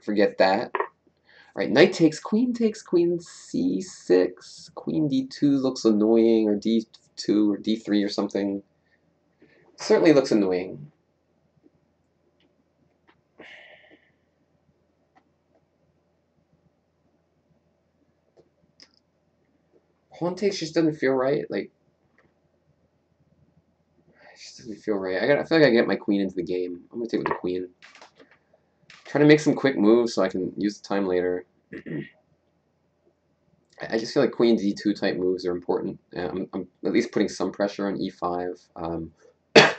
forget that. All right, knight takes, queen c6. Queen d2 looks annoying, or d2 or d3 or something. Certainly looks annoying. Pawn takes just doesn't feel right. Like, it just doesn't feel right. I feel like I gotta get my queen into the game. I'm gonna take with the queen. Trying to make some quick moves so I can use the time later. I just feel like queen d2 type moves are important. I'm at least putting some pressure on e5.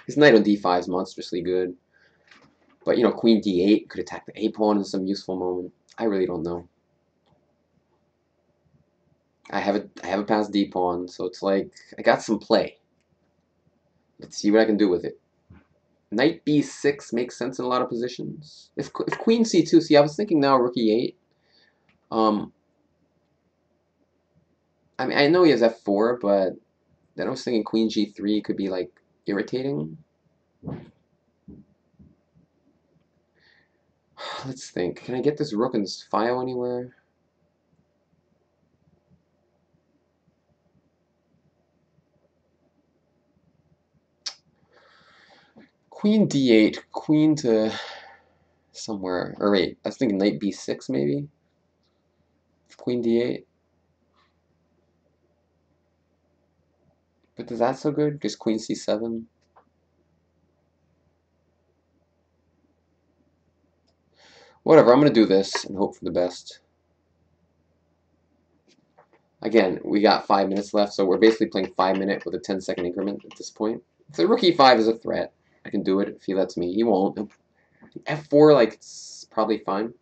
His knight on d5 is monstrously good. But, you know, queen d8 could attack the a pawn in some useful moment. I really don't know. I have a passed d pawn, so it's like I got some play. Let's see what I can do with it. Knight b6 makes sense in a lot of positions. If queen c2, see, I was thinking now rook e8. I mean, I know he has f4, but then I was thinking queen g3 could be like irritating. Let's think. Can I get this rook in this file anywhere? Queen d8, queen to somewhere. Or wait, I was thinking knight b6 maybe. Queen d8. But is that so good? Just queen c7. Whatever, I'm gonna do this and hope for the best. Again, we got 5 minutes left, so we're basically playing 5 minute with a 10-second increment at this point. So rook e5 is a threat. I can do it if he lets me. He won't. f4, like, it's probably fine.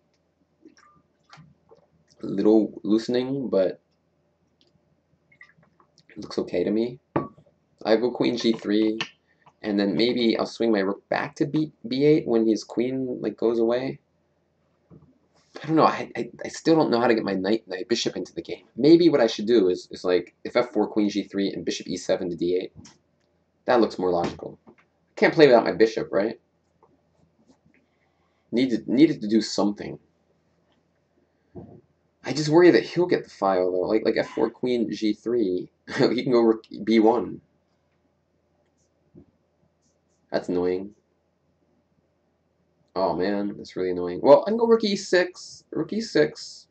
A little loosening, but it looks okay to me. I go queen g3, and then maybe I'll swing my rook back to b8 when his queen like goes away. I don't know. I still don't know how to get my knight bishop into the game. Maybe what I should do is like if f4 queen g3 and bishop e7 to d8. That looks more logical. Can't play without my bishop, right? Needed to do something. I just worry that he'll get the file though. Like f4 queen g3, he can go rook b1. That's annoying. Oh man, that's really annoying. Well, I can go rook e6. Rook e6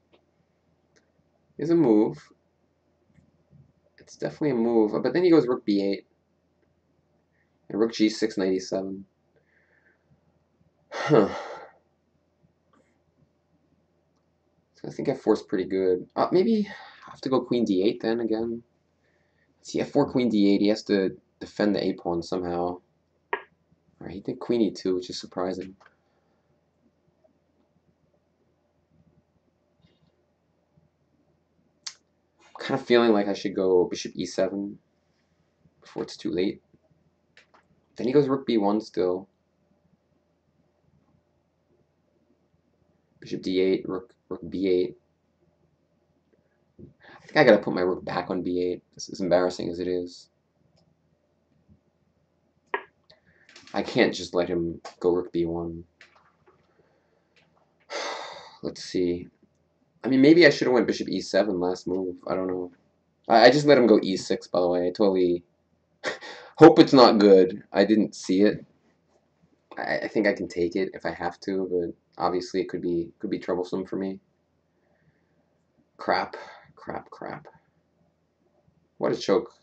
is a move. It's definitely a move. But then he goes rook b8. And rook g6, knight e7. Huh. So I think f4 is pretty good. Maybe I have to go queen d8 then again. See, f4 queen d8, he has to defend the a pawn somehow. Alright, he did queen e2, which is surprising. I'm kind of feeling like I should go bishop e7 before it's too late. Then he goes rook b1 still. Bishop d8, rook b8. I think I gotta put my rook back on b8. This is embarrassing as it is. I can't just let him go rook b1. Let's see. I mean, maybe I should have went bishop e7 last move. I don't know. I just let him go e6, by the way. I totally hope it's not good. I didn't see it. I think I can take it if I have to, but obviously it could be troublesome for me. Crap, crap, crap. What a choke.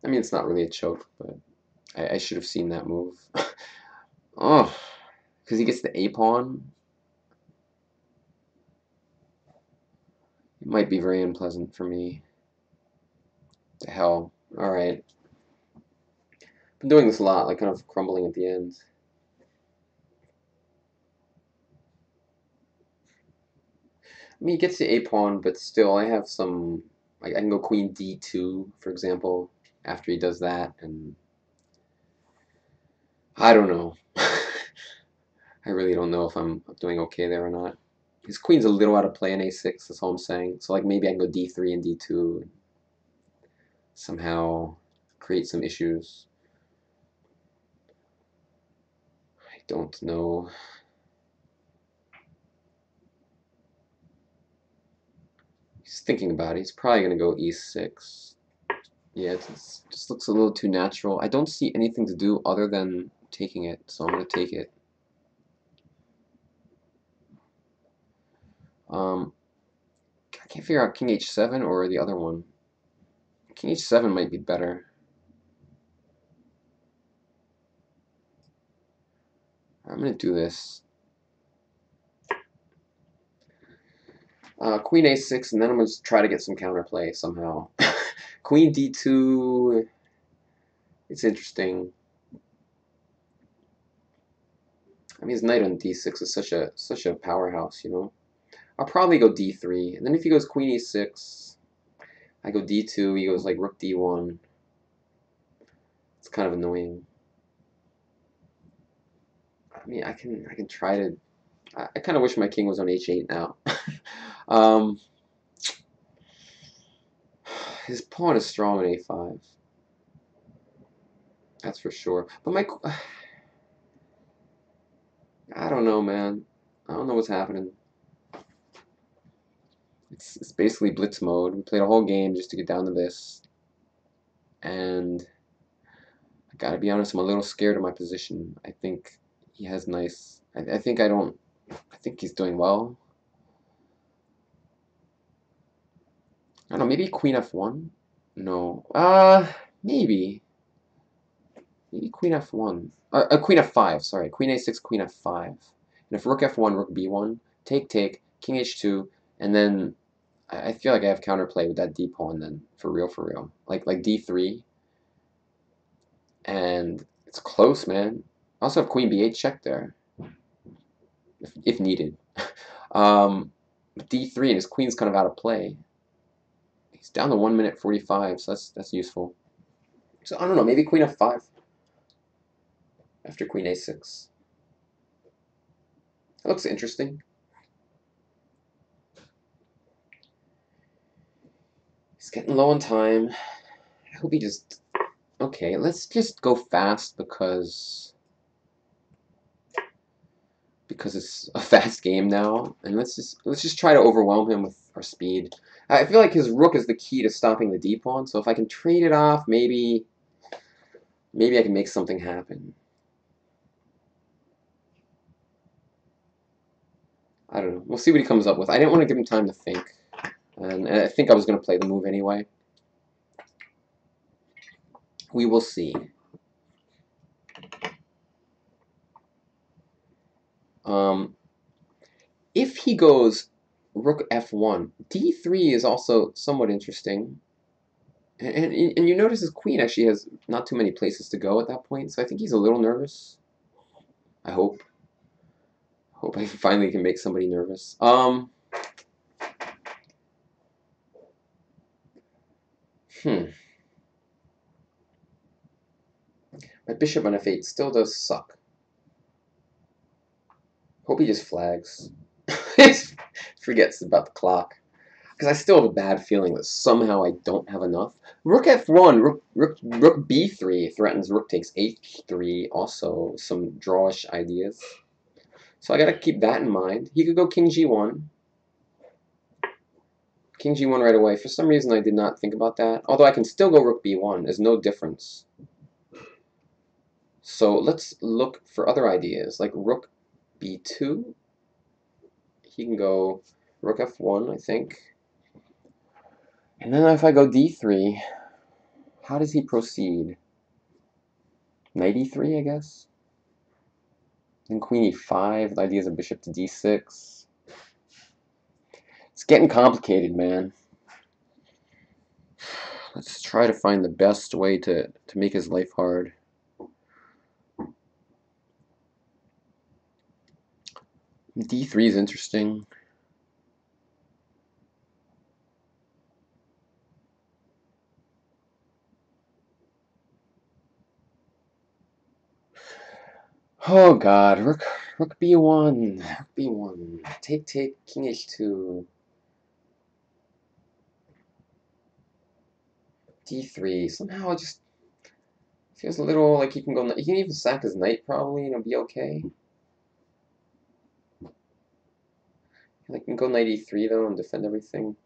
I mean, it's not really a choke, but I should have seen that move. Oh, because he gets the a pawn. It might be very unpleasant for me. The hell. Alright. Been doing this a lot, like kind of crumbling at the end. I mean, he gets the a pawn, but still, I have some. Like, I can go queen d2, for example, after he does that, and I don't know. I really don't know if I'm doing okay there or not. His queen's a little out of play in a6, that's all I'm saying. So, like, maybe I can go d3 and d2 and somehow create some issues. I don't know. He's thinking about it. He's probably going to go e6. Yeah, it just looks a little too natural. I don't see anything to do other than taking it, so I'm going to take it. I can't figure out king h7 or the other one. King h7 might be better. I'm going to do this. Queen a6, and then I'm going to try to get some counterplay somehow. Queen d2, it's interesting. I mean, his knight on d6 is such a powerhouse, you know. I'll probably go d3, and then if he goes queen e6, I go d2, he goes like rook d1. It's kind of annoying. I mean, I can try to. I kind of wish my king was on h8 now. um, his pawn is strong on a5. That's for sure. But my, I don't know, man. I don't know what's happening. It's basically blitz mode. We played a whole game just to get down to this, and I gotta be honest, I'm a little scared of my position. I think he has nice. I think I don't. I think he's doing well. I don't know. Maybe queen f1. No. Maybe. Maybe queen f1. Queen f5, sorry. Queen a6, queen f5. And if rook f1, rook b1, take, king h2, and then I feel like I have counterplay with that d pawn then, for real, for real. Like d3, and it's close, man. I also have queen b8 check there, if needed. D3, and his queen's kind of out of play. He's down to 1 minute 45, so that's useful. So I don't know, maybe queen f5 after queen a6. That looks interesting. He's getting low on time. I hope he just... Okay, let's just go fast because it's a fast game now, and let's just try to overwhelm him with our speed. I feel like his rook is the key to stopping the d pawn, so if I can trade it off, maybe I can make something happen. I don't know. We'll see what he comes up with. I didn't want to give him time to think, and I think I was going to play the move anyway. We will see. If he goes rook f1, d3 is also somewhat interesting. And you notice his queen actually has not too many places to go at that point, so I think he's a little nervous. I hope. Hope I finally can make somebody nervous. My bishop on f8 still does suck. Hope he just flags. Forgets about the clock. Because I still have a bad feeling that somehow I don't have enough. Rook f1, rook b3 threatens rook takes h3, also some drawish ideas. So I gotta keep that in mind. He could go king g1. King g1 right away. For some reason I did not think about that. Although I can still go rook b1. There's no difference. So let's look for other ideas, like rook b2. He can go rook f1, I think. And then if I go d3, how does he proceed? Knight e3, I guess? Then queen e5, the idea is a bishop to d6. It's getting complicated, man. Let's try to find the best way to make his life hard. D3 is interesting. Oh god, rook b1, rook b1, take, king h2, d3. Somehow it just feels a little like he can go. He can even sack his knight probably, and it'll be okay. I can go knight e3 though and defend everything.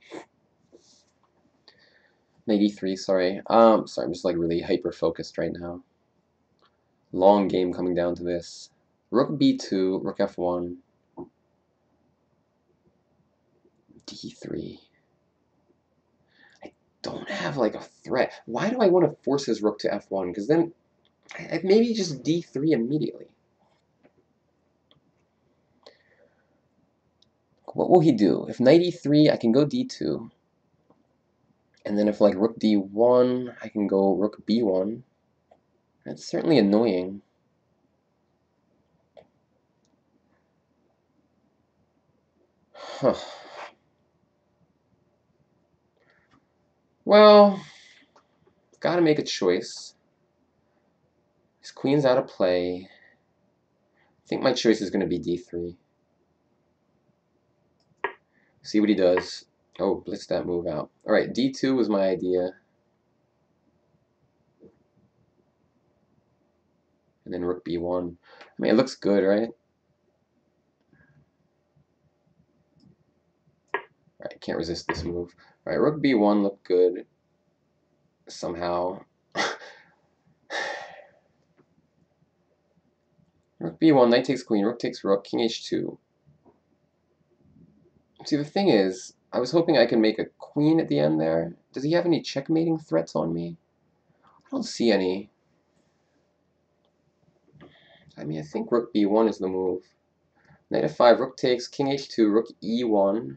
Knight e3, sorry. Sorry, I'm just like really hyper focused right now. Long game coming down to this. Rook b2, rook f1, d3. I don't have like a threat. Why do I want to force his rook to f1? Because then maybe just d3 immediately. What will he do? If knight e3, I can go d2. And then if like rook d1, I can go rook b1. That's certainly annoying. Huh. Well, gotta make a choice. His queen's out of play. I think my choice is gonna be d3. See what he does. Oh, blitz that move out. Alright, d2 was my idea. And then rook b1. I mean, it looks good, right? Alright, can't resist this move. Alright, rook b1 looked good. Somehow. Rook b1, knight takes queen, rook takes rook, king h2. See, the thing is, I was hoping I can make a queen at the end there. Does he have any checkmating threats on me? I don't see any. I mean, I think rook b1 is the move. Knight f5, rook takes, king h2, rook e1.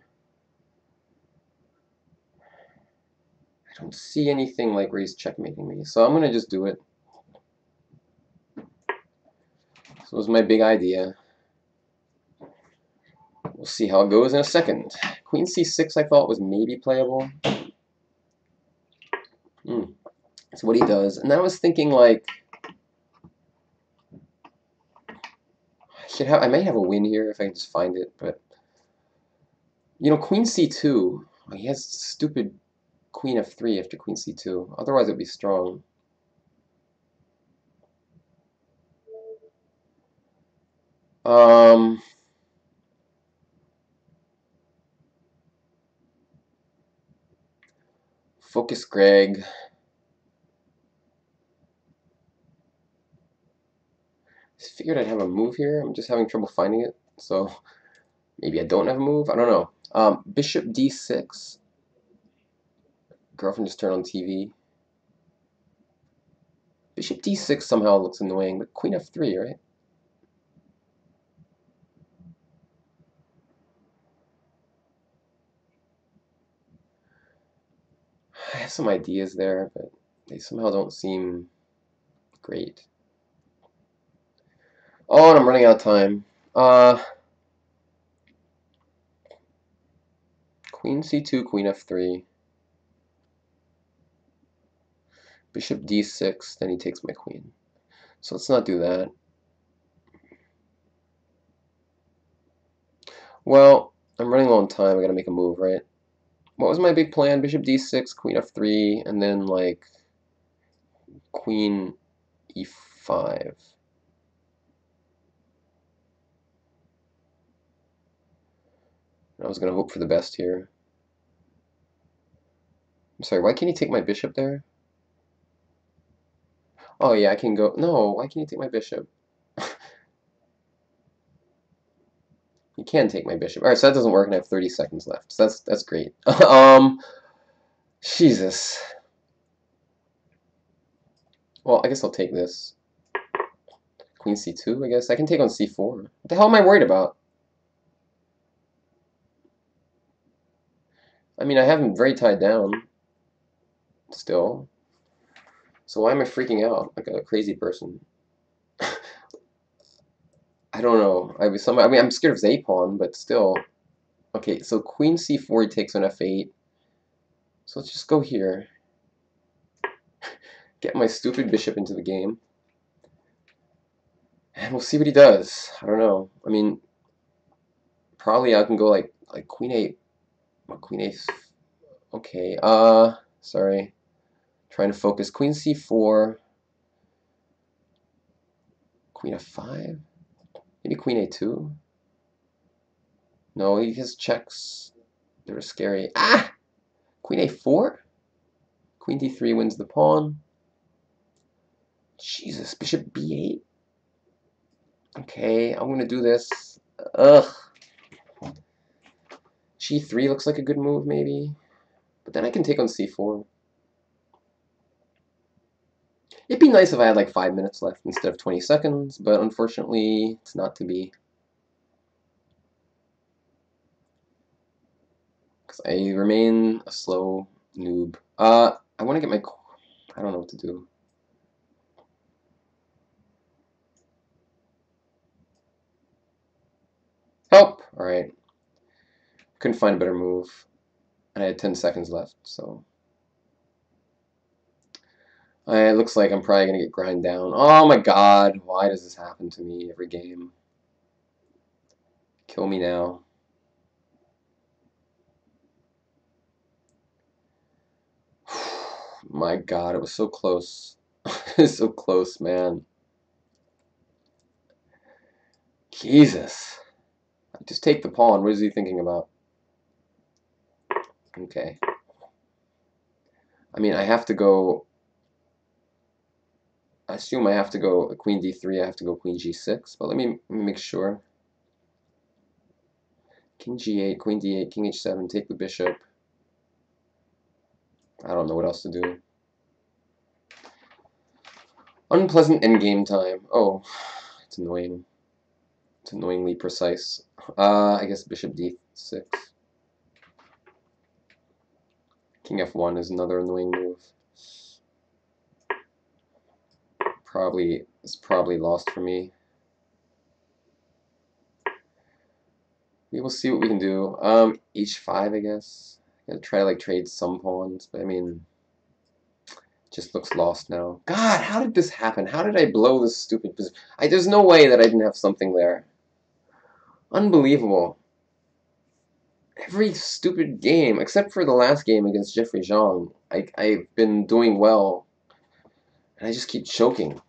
I don't see anything like where he's checkmating me, so I'm going to just do it. So it was my big idea. We'll see how it goes in a second. Queen c6 I thought was maybe playable. That's what he does. And I was thinking like I might have a win here if I can just find it, but you know, queen c2. He has stupid queen f3 after queen c2. Otherwise it'd be strong. Focus Greg. I figured I'd have a move here. I'm just having trouble finding it, so maybe I don't have a move. I don't know. Bishop d6. Girlfriend just turned on TV. Bishop d6 somehow looks annoying, but queen f3, right? I have some ideas there, but they somehow don't seem great. Oh, and I'm running out of time. Queen c2, queen f3. Bishop d6, then he takes my queen. So let's not do that. Well, I'm running low on time. I gotta make a move, right? What was my big plan? Bishop d6, queen f3, and then like queen e5. I was gonna hope for the best here. I'm sorry, why can't he take my bishop there? Oh yeah, I can go. No, why can't he take my bishop? He can take my bishop. All right, so that doesn't work, and I have 30 seconds left. So that's great. Jesus. Well, I guess I'll take this. Queen c2, I guess. I can take on c4. What the hell am I worried about? I mean, I have him very tied down. Still. So why am I freaking out like a crazy person? I don't know. I mean, I'm scared of his a-pawn, but still. Okay, so queen c4, he takes on f8. So let's just go here. Get my stupid bishop into the game. And we'll see what he does. I don't know. I mean, probably I can go like queen 8. Well, queen 8. Okay, sorry. Trying to focus. Queen c4. Queen f5. Maybe queen a2. No, he has checks. They're scary. Ah! Queen a4? Queen d3 wins the pawn. Jesus, bishop b8? Okay, I'm gonna do this. Ugh. g3 looks like a good move, maybe. But then I can take on c4. It'd be nice if I had like 5 minutes left instead of 20 seconds, but unfortunately, it's not to be. I remain a slow noob. I want to get my... I don't know what to do. Help! Alright. Couldn't find a better move. And I had 10 seconds left, so... It looks like I'm probably going to get grind down. Oh my god, why does this happen to me every game? Kill me now. My god, it was so close. It's so close, man. Jesus. Just take the pawn. What is he thinking about? Okay. I mean, I have to go... I assume I have to go queen d3, I have to go queen g6, but let me make sure. King g8, queen d8, king h7, take the bishop. I don't know what else to do. Unpleasant endgame time. Oh, it's annoying. It's annoyingly precise. I guess bishop d6. King f1 is another annoying move. It's probably lost for me. We will see what we can do. H5, I guess. I'm gonna try to like trade some pawns, but I mean, just looks lost now. God, how did this happen? How did I blow this stupid position? There's no way that I didn't have something there. Unbelievable. Every stupid game, except for the last game against Jeffrey Zhang, I've been doing well, and I just keep choking.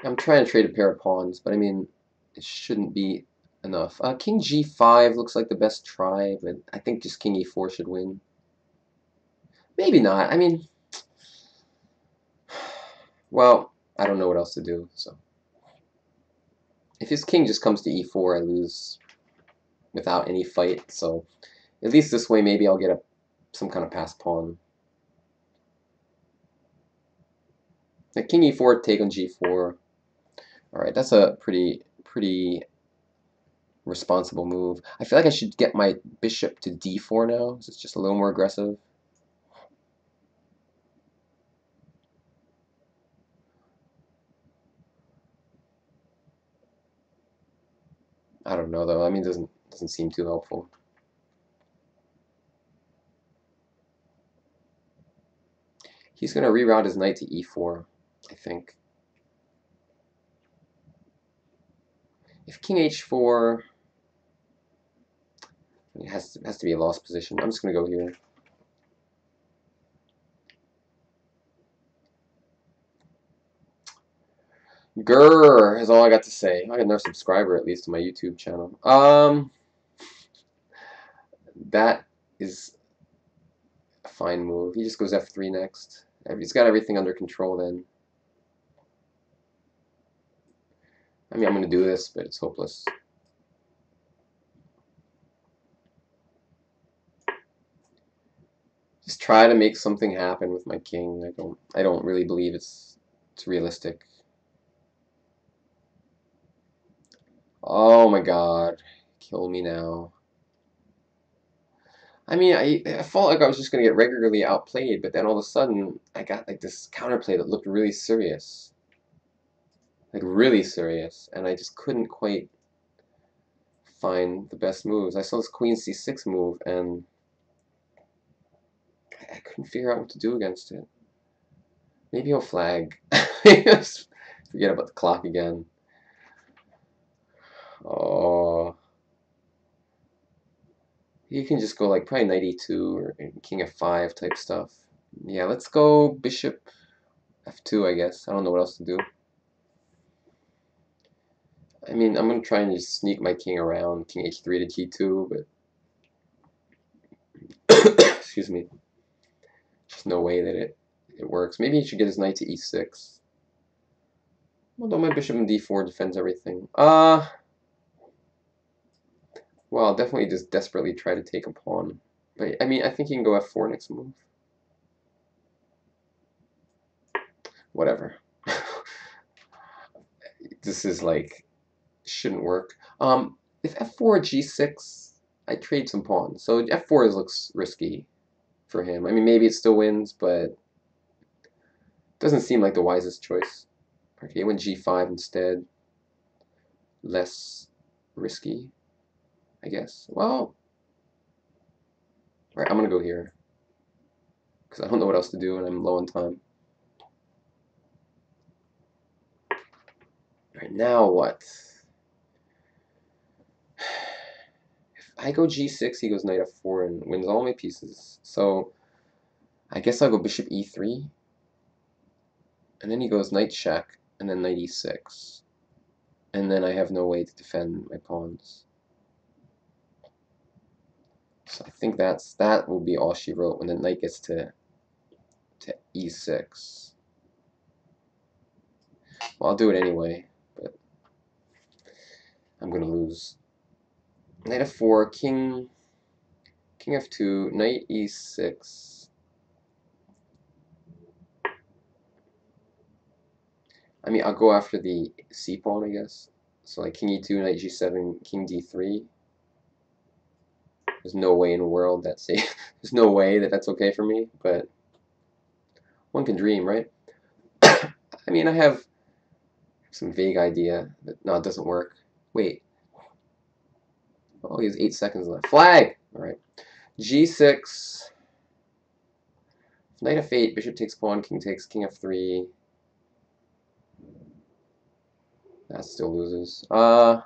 I'm trying to trade a pair of pawns, but I mean, it shouldn't be enough. King g5 looks like the best try, but I think just king e4 should win. Maybe not. I mean, well, I don't know what else to do, so. If his king just comes to e4, I lose without any fight, so at least this way maybe I'll get some kind of passed pawn. The king e4, take on g4. Alright, that's a pretty responsible move. I feel like I should get my bishop to d4 now, so it's just a little more aggressive. I don't know though. I mean, it doesn't seem too helpful. He's gonna reroute his knight to e4, I think. If king h4, it has to be a lost position. I'm just gonna go here. Grrr is all I got to say. I got another subscriber at least to my YouTube channel. That is a fine move. He just goes f3 next. He's got everything under control then. I mean, I'm going to do this, but it's hopeless. Just try to make something happen with my king. I don't really believe it's realistic. Oh my god. Kill me now. I mean, I felt like I was just going to get regularly outplayed, but then all of a sudden, I got like this counterplay that looked really serious. Like really serious, and I just couldn't quite find the best moves. I saw this queen c6 move, and I couldn't figure out what to do against it. Maybe he'll flag. Forget about the clock again. Oh. You can just go like probably knight e2 or king f5 type stuff. Yeah, let's go bishop f2, I guess. I don't know what else to do. I mean, I'm going to try and just sneak my king around, king h3 to g2, but excuse me. There's no way that it works. Maybe he should get his knight to e6. Although my bishop in d4 defends everything. Well, I'll definitely just desperately try to take a pawn. But, I mean, I think he can go f4 next move. Whatever. This is like... shouldn't work. If f4 g6, I trade some pawns. So f4 looks risky for him. I mean, maybe it still wins, but doesn't seem like the wisest choice. Okay, went g5 instead. Less risky, I guess. Well, alright, I'm gonna go here because I don't know what else to do and I'm low on time. Alright, now what? If I go g6, he goes knight f4 and wins all my pieces. So I guess I'll go bishop e3. And then he goes knight check, and then knight e6. And then I have no way to defend my pawns. So I think that will be all she wrote when the knight gets to e6. Well, I'll do it anyway, but I'm gonna lose. Knight f4, king f2, knight e6. I mean, I'll go after the c pawn, I guess. So like king e2, knight g7, king d3. There's no way in the world that's safe. There's no way that that's okay for me, but one can dream, right? I mean, I have some vague idea that no, it doesn't work. Wait. Oh, he has 8 seconds left. Flag! Alright. g6. Knight f8, bishop takes pawn, king takes, king f3. That still loses. I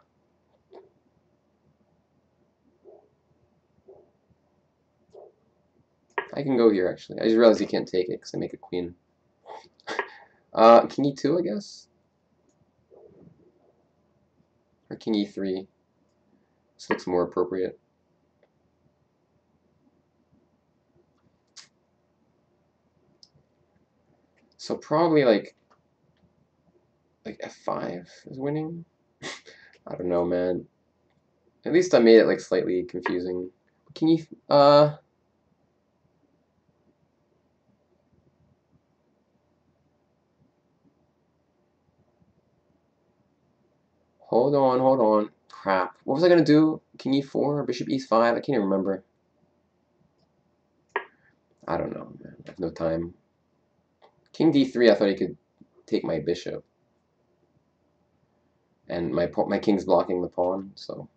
can go here, actually. I just realized you can't take it because I make a queen. King e2, I guess? Or king e3. This looks more appropriate. So probably like f5 is winning? I don't know, man. At least I made it like slightly confusing. King e... Hold on. Crap. What was I gonna do? King e4, bishop e5? I can't even remember. I don't know, man. I have no time. King d3, I thought he could take my bishop. And my king's blocking the pawn, so...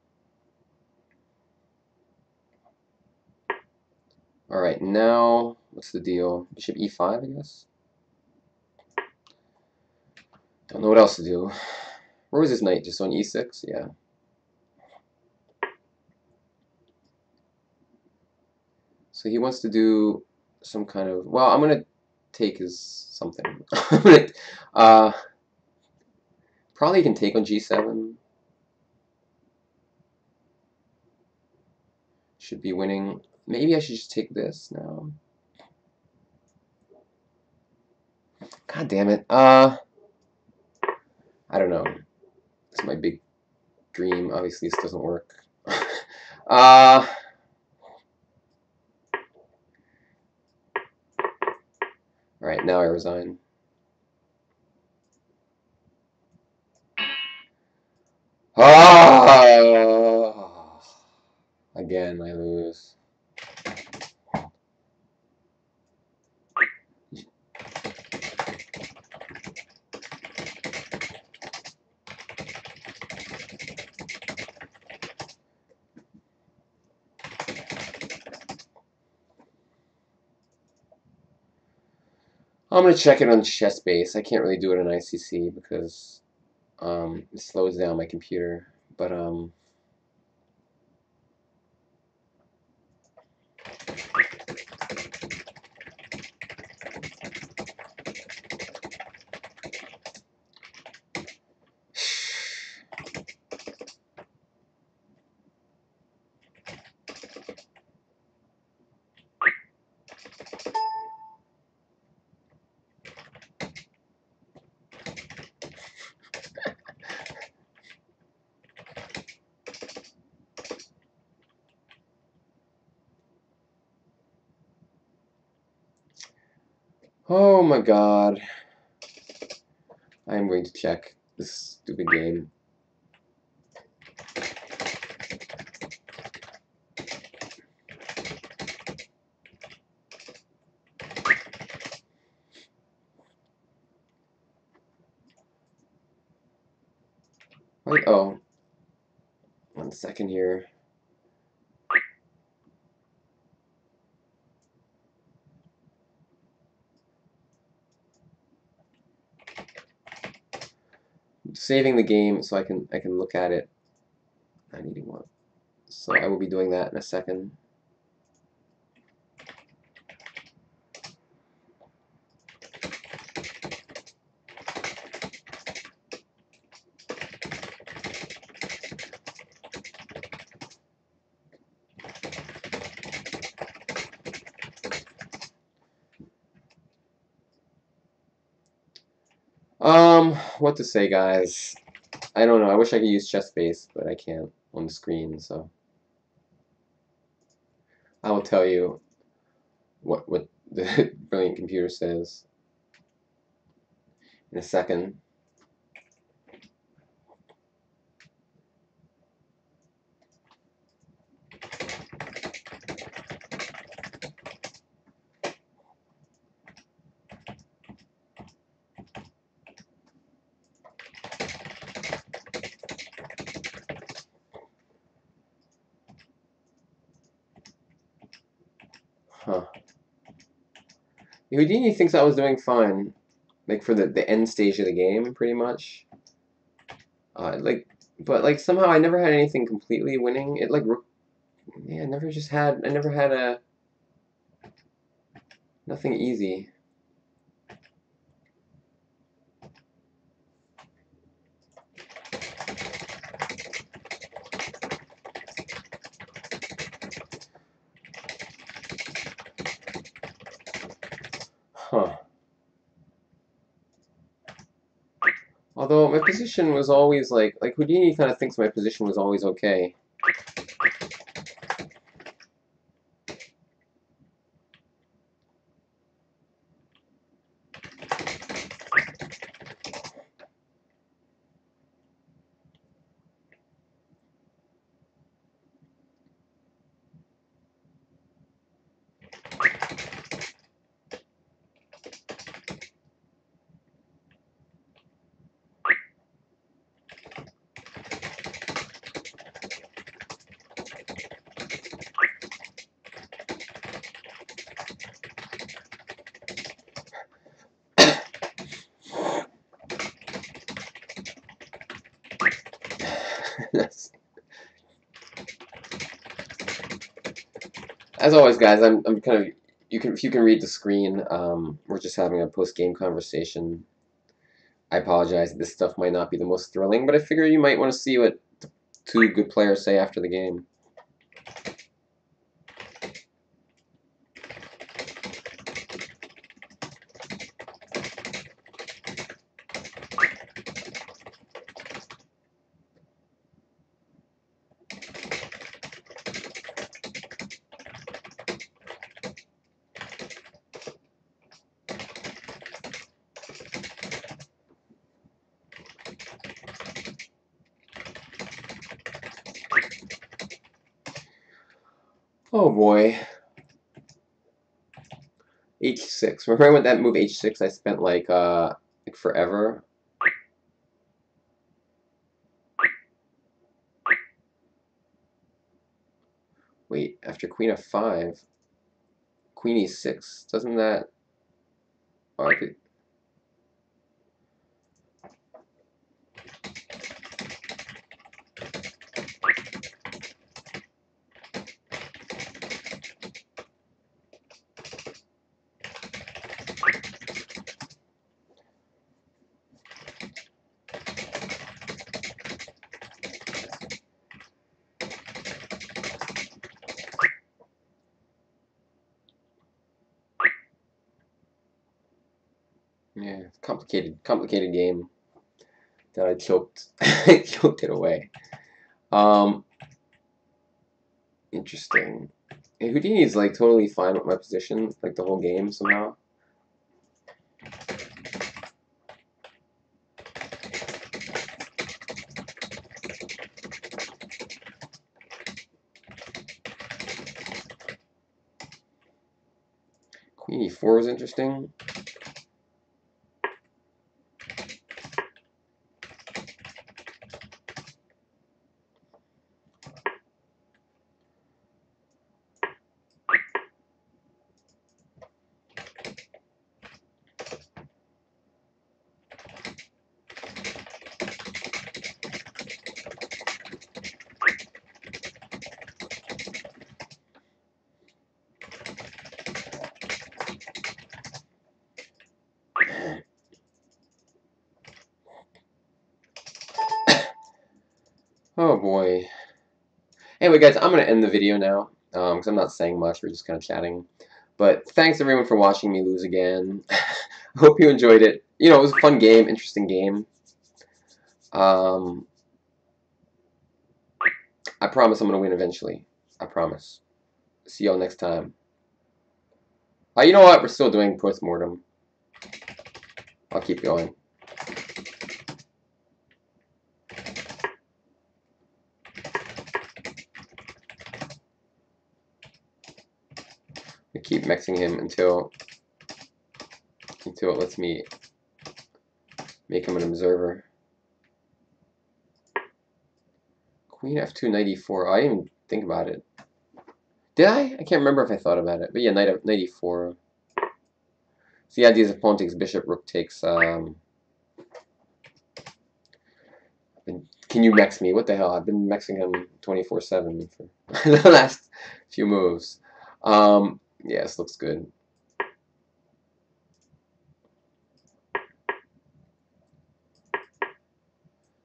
Alright, now, what's the deal? Bishop e5, I guess? Don't know what else to do. Where was his knight? Just on e6? Yeah. So he wants to do some kind of... Well, I'm going to take his something. Probably can take on g7. Should be winning. Maybe I should just take this now. God damn it. I don't know. This is my big dream. Obviously, this doesn't work. Alright, now I resign. Again, I lose. I'm going to check it on ChessBase. I can't really do it on ICC because it slows down my computer. But oh my god. I am going to check this stupid game. Wait, oh, 1 second here. Saving the game so I can look at it. I need one. So I will be doing that in a second. What to say, guys? I don't know. I wish I could use chess base, but I can't on the screen, so I will tell you what the brilliant computer says in a second. Huh. Houdini thinks I was doing fine, like for the end stage of the game, pretty much. But like somehow I never had anything completely winning. It like, yeah, I never had a nothing easy. Huh. Although my position was always like Houdini kind of thinks my position was always okay. As always, guys, I'm kind of if you can read the screen, we're just having a post-game conversation. I apologize. This stuff might not be the most thrilling, but I figure you might want to see what two good players say after the game. Oh boy. H6. Remember when that move H6 I spent like forever? Wait, after Queen F5, Queen E6, doesn't that... Oh, I could... Yeah, complicated game that I choked, choked it away. Interesting. And Houdini is like totally fine with my position, like the whole game somehow. Queen E4 is interesting. Oh boy. Anyway, guys, I'm gonna end the video now because I'm not saying much. We're just kind of chatting. But thanks everyone for watching me lose again. Hope you enjoyed it. You know, it was a fun game, interesting game. I promise I'm gonna win eventually. I promise. See y'all next time. You know what? We're still doing postmortem. I'll keep going. I keep mixing him until it lets me make him an observer. Queen f2 knight e4. I didn't even think about it. Did I? I can't remember if I thought about it. But yeah, knight e4. So the idea is if pawn takes bishop, rook takes. Can you mex me? What the hell? I've been mexing him 24/7 for the last few moves. Yeah, this looks good.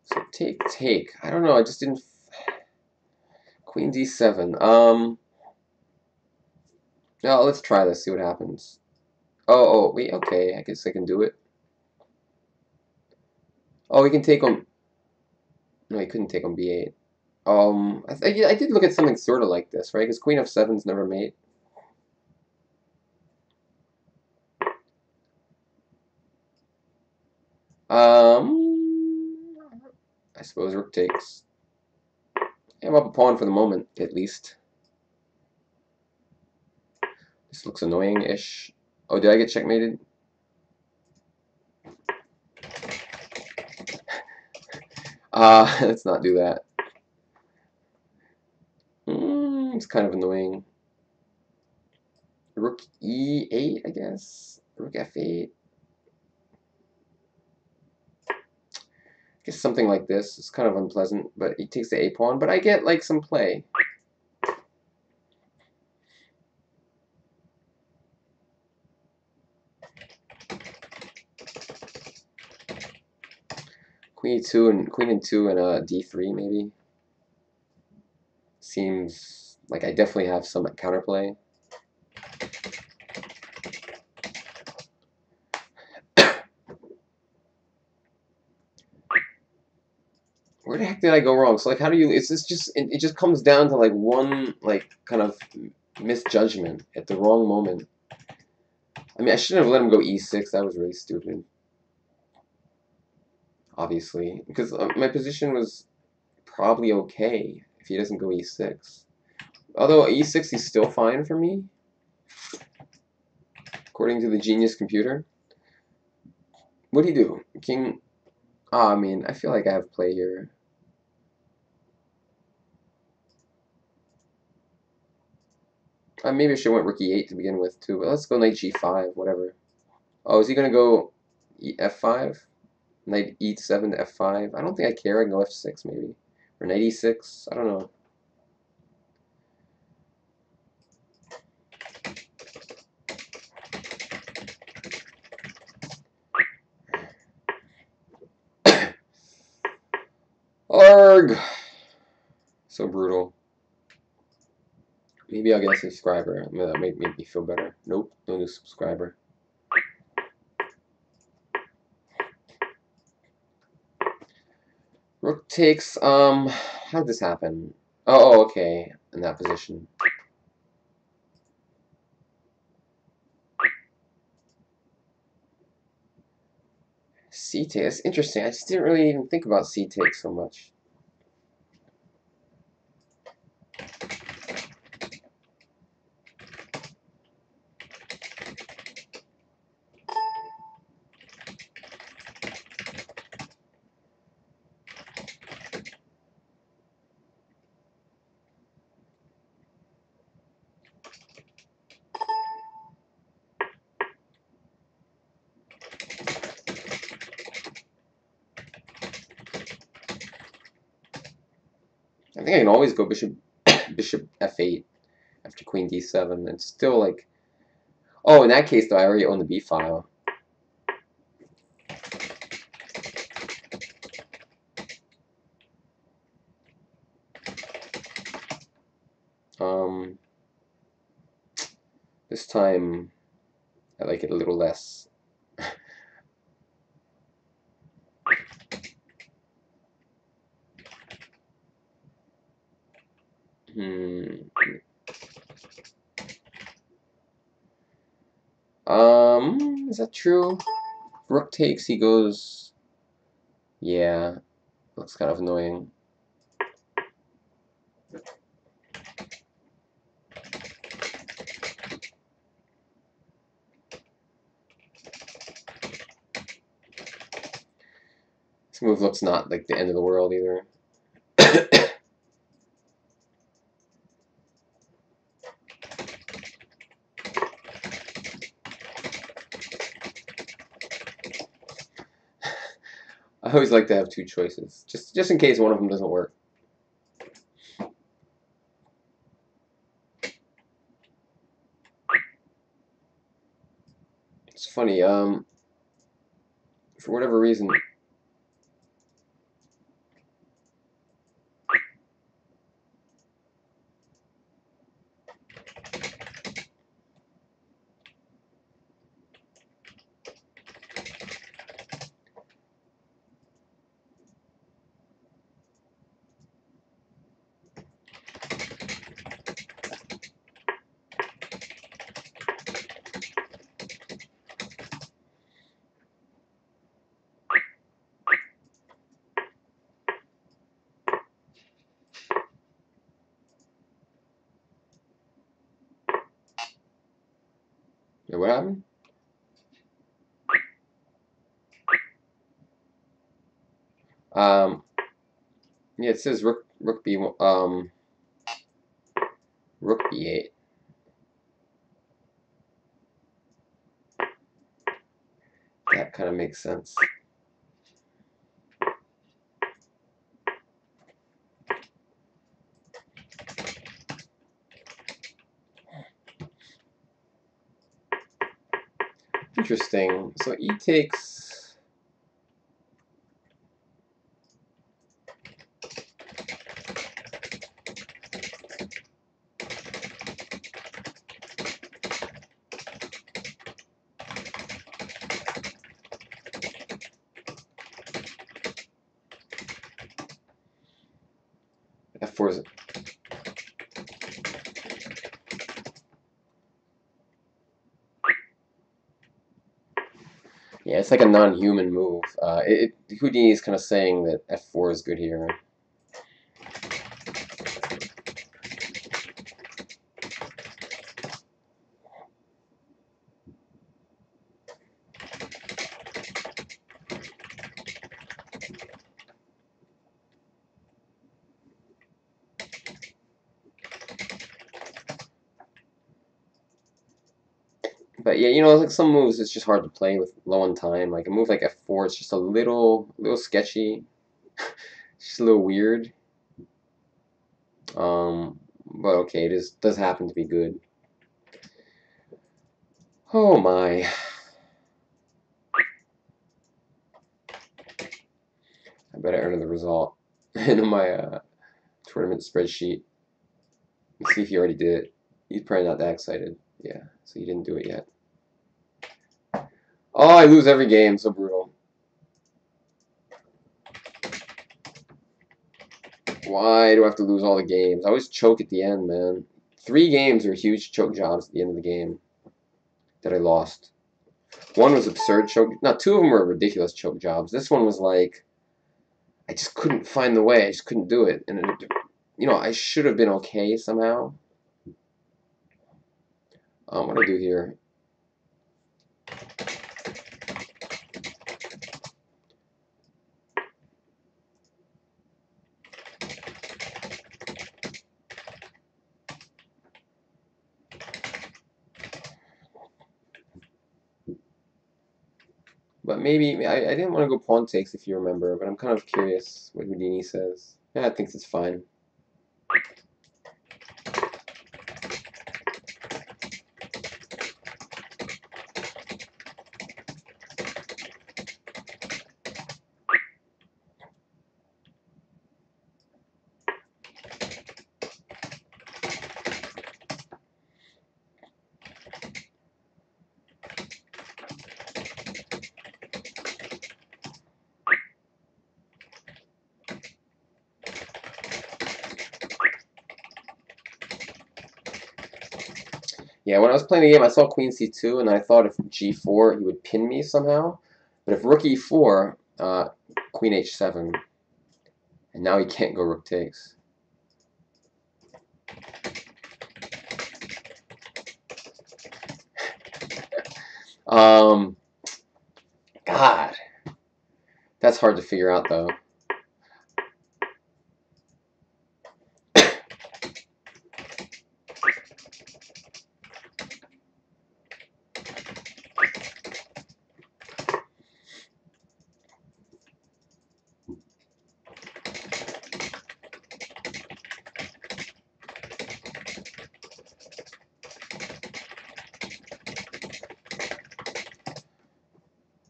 So take. I don't know. I just didn't. Queen d7. No, let's try this. See what happens. Oh, wait. Okay, I guess I can do it. Oh, he can take on. No, he couldn't take on b8. I did look at something sort of like this, right? Because Queen f7's never mate. I suppose rook takes. I'm up a pawn for the moment, at least. This looks annoying-ish. Oh, did I get checkmated? Let's not do that. It's kind of annoying. Rook e8, I guess. Rook f8. I guess something like this. It's kind of unpleasant, but he takes the a pawn. But I get like some play. Queen e2 and queen and 2 and d3 maybe. Seems like I definitely have some counterplay. Where the heck did I go wrong? So like, how do you? It's just it just comes down to like one like kind of misjudgment at the wrong moment. I mean, I shouldn't have let him go e6. That was really stupid. Obviously, because my position was probably okay if he doesn't go e6. Although e6 is still fine for me, according to the genius computer. What do you do? King. I mean, I feel like I have play here. Maybe I should have went rook e8 to begin with too, but let's go knight g5, whatever. Oh, is he gonna go f5? Knight e7 to f5? I don't think I care. I can go f6 maybe, or knight e6. I don't know. Arg! So brutal. Maybe I'll get a subscriber. That might make me feel better. Nope, no new subscriber. Rook takes, how'd this happen? Oh, okay, in that position. C take, that's interesting. I just didn't really even think about C take so much. I think I can always go bishop f8 after queen d7. It's still like, Oh, in that case, though, I already own the B file. This time I like it a little less. Is that true? Rook takes, he goes. Yeah, looks kind of annoying. This move looks not like the end of the world either. I always like to have two choices, just in case one of them doesn't work. It's funny, for whatever reason, yeah, what happened? Yeah, it says rook b rook b8. That kind of makes sense. Interesting. So e takes. F4 is. Yeah, it's like a non-human move. Houdini is kind of saying that F4 is good here. But yeah, you know, like some moves, it's just hard to play with low on time. Like a move like F4, it's just a little sketchy, just a little weird. But okay, it does happen to be good. Oh my! I better enter the result into my tournament spreadsheet. Let's see if he already did it. He's probably not that excited. Yeah, so he didn't do it yet. Oh, I lose every game. So brutal. Why do I have to lose all the games? I always choke at the end, man. 3 games are huge choke jobs at the end of the game that I lost. One was absurd choke. No, 2 of them were ridiculous choke jobs. This one was like, I just couldn't find the way. I just couldn't do it. And, you know, I should have been okay somehow. What do I do here? But maybe, I didn't want to go pawn takes if you remember, but I'm kind of curious what Houdini says. Yeah, I think it's fine. Yeah, when I was playing the game, I saw queen c2, and I thought if g4, he would pin me somehow. But if rook e4, queen h7, and now he can't go rook takes. God, that's hard to figure out though.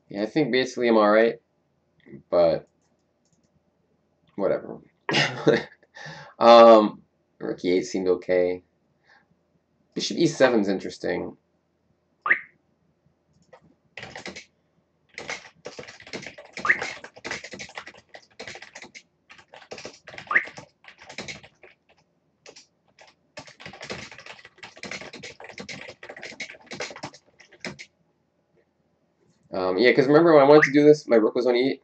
Yeah, I think basically I'm alright, but whatever. Rook e8 seemed okay. Bishop e7 is interesting. Yeah, because remember when I wanted to do this, my rook was on e8.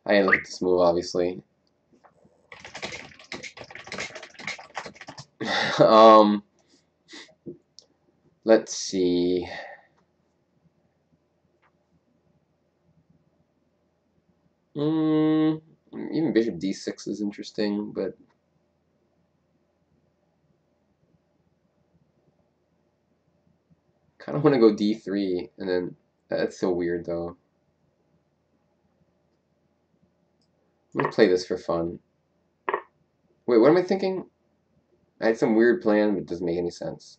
I didn't look at this move, obviously. Let's see. Even bishop d6 is interesting, but kind of want to go d3, and then that's so weird though. I'm gonna play this for fun. Wait, what am I thinking? I had some weird plan, but it doesn't make any sense.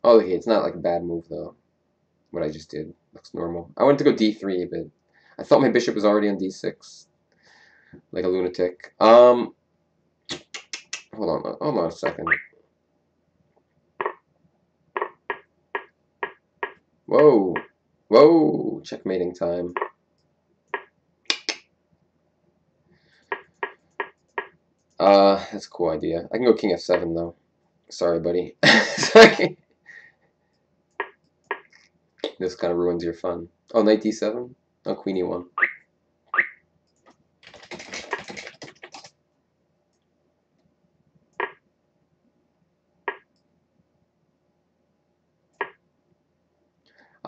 Oh, okay, it's not like a bad move though. What I just did looks normal. I wanted to go d3, but I thought my bishop was already on d6, like a lunatic. Hold on a second. Whoa, whoa, checkmating time. That's a cool idea. I can go king f7 though. Sorry, buddy. Sorry. This kind of ruins your fun. Oh, knight d7? Oh, queen e1.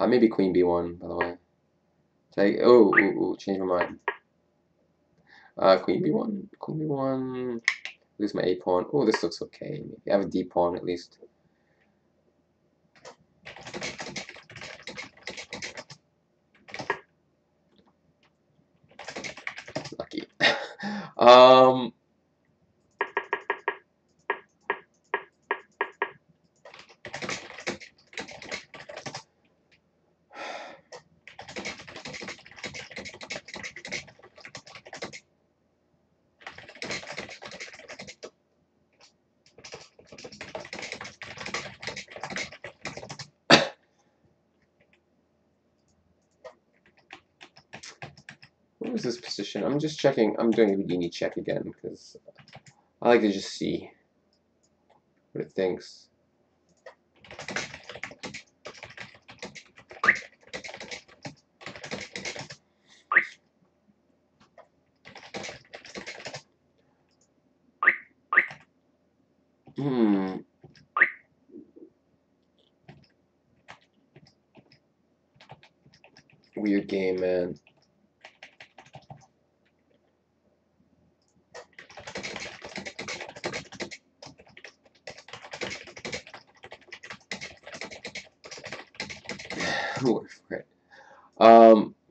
Maybe queen b1, by the way. Change my mind. Queen b1, queen b1. Lose my a pawn. Oh, this looks okay. Maybe I have a d pawn at least. Lucky. What was this position? I'm just checking. I'm doing a Houdini check again because I like to just see what it thinks. Weird game, man.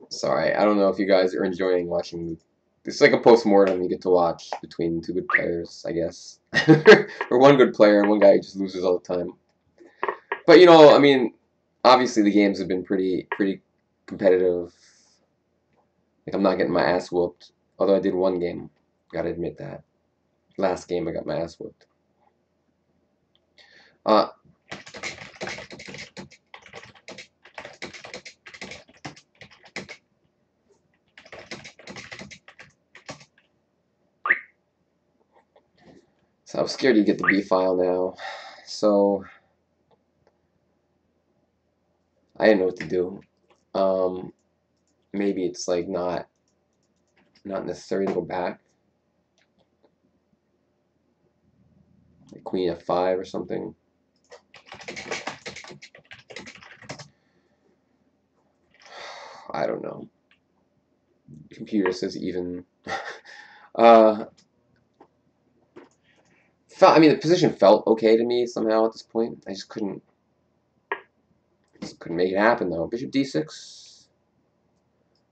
Sorry, I don't know if you guys are enjoying watching. It's like a post-mortem you get to watch between two good players, I guess. Or one good player and one guy who just loses all the time. But, you know, I mean, obviously the games have been pretty competitive. Like, I'm not getting my ass whooped. Although I did one game. Gotta admit that. Last game I got my ass whooped. Uh, So I'm scared you get the B file now. So I didn't know what to do. Maybe it's like not necessary to go back. Like Queen F5 or something. I don't know. Computer says even. I mean, the position felt okay to me somehow at this point. I just couldn't make it happen though. Bishop D6.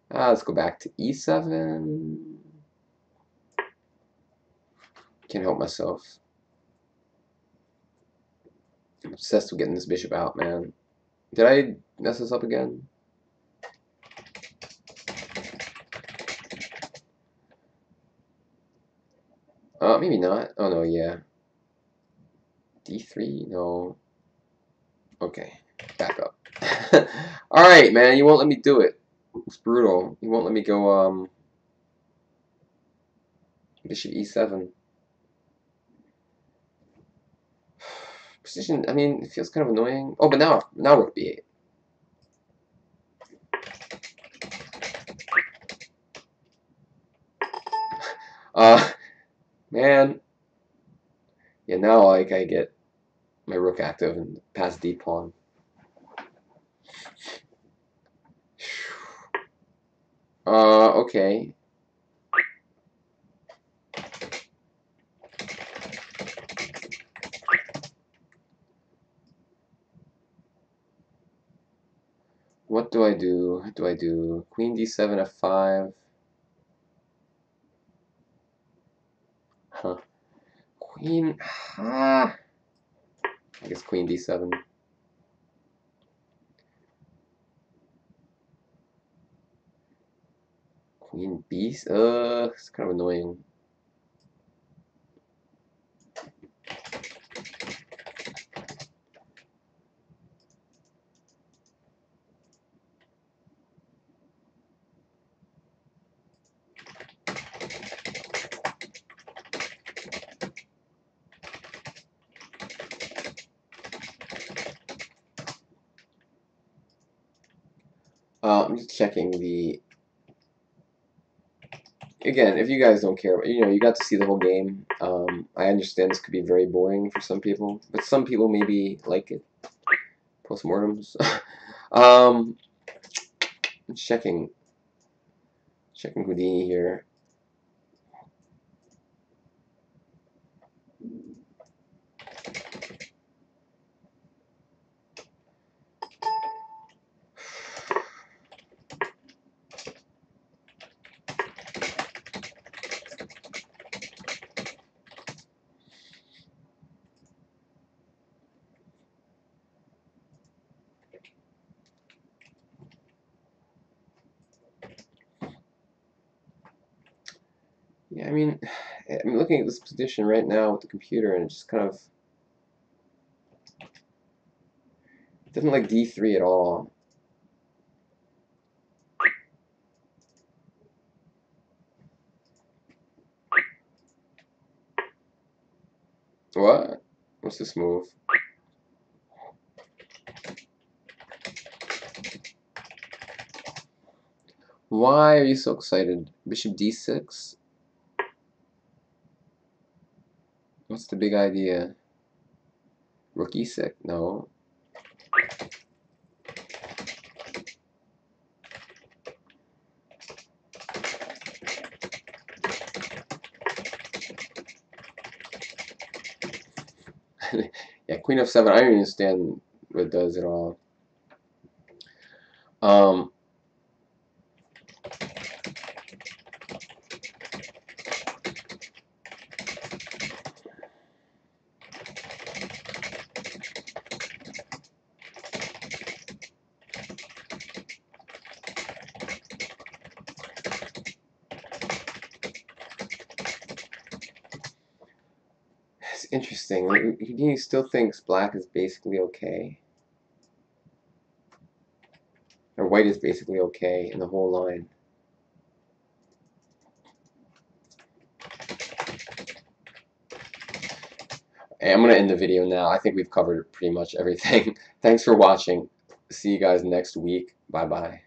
Let's go back to E7. Can't help myself. I'm obsessed with getting this bishop out, man. Did I mess this up again? Maybe not. Oh no, yeah. D3? No. Okay, back up. Alright, man, you won't let me do it. It's brutal. You won't let me go, Bishop E7. Position, I mean, it feels kind of annoying. Oh, but now Rook B8. Man. Yeah, now, like, I get my Rook active and pass D pawn. Okay. What do I do? What do I do? Queen D7, F5. Huh. Queen. I guess Queen D7. Queen B. It's kind of annoying. I'm just checking the. Again, if you guys don't care, you got to see the whole game. I understand this could be very boring for some people, but some people maybe like it. Postmortems. I'm checking Houdini here. Yeah, I mean, I'm looking at this position right now with the computer, and it just kind of doesn't like D3 at all. What? What's this move? Why are you so excited? Bishop D6? What's the big idea? Rook E6? No. Yeah, Queen F7. I don't even understand what it does at all. It's interesting. He still thinks black is basically okay. Or white is basically okay in the whole line. I'm going to end the video now. I think we've covered pretty much everything. Thanks for watching. See you guys next week. Bye-bye.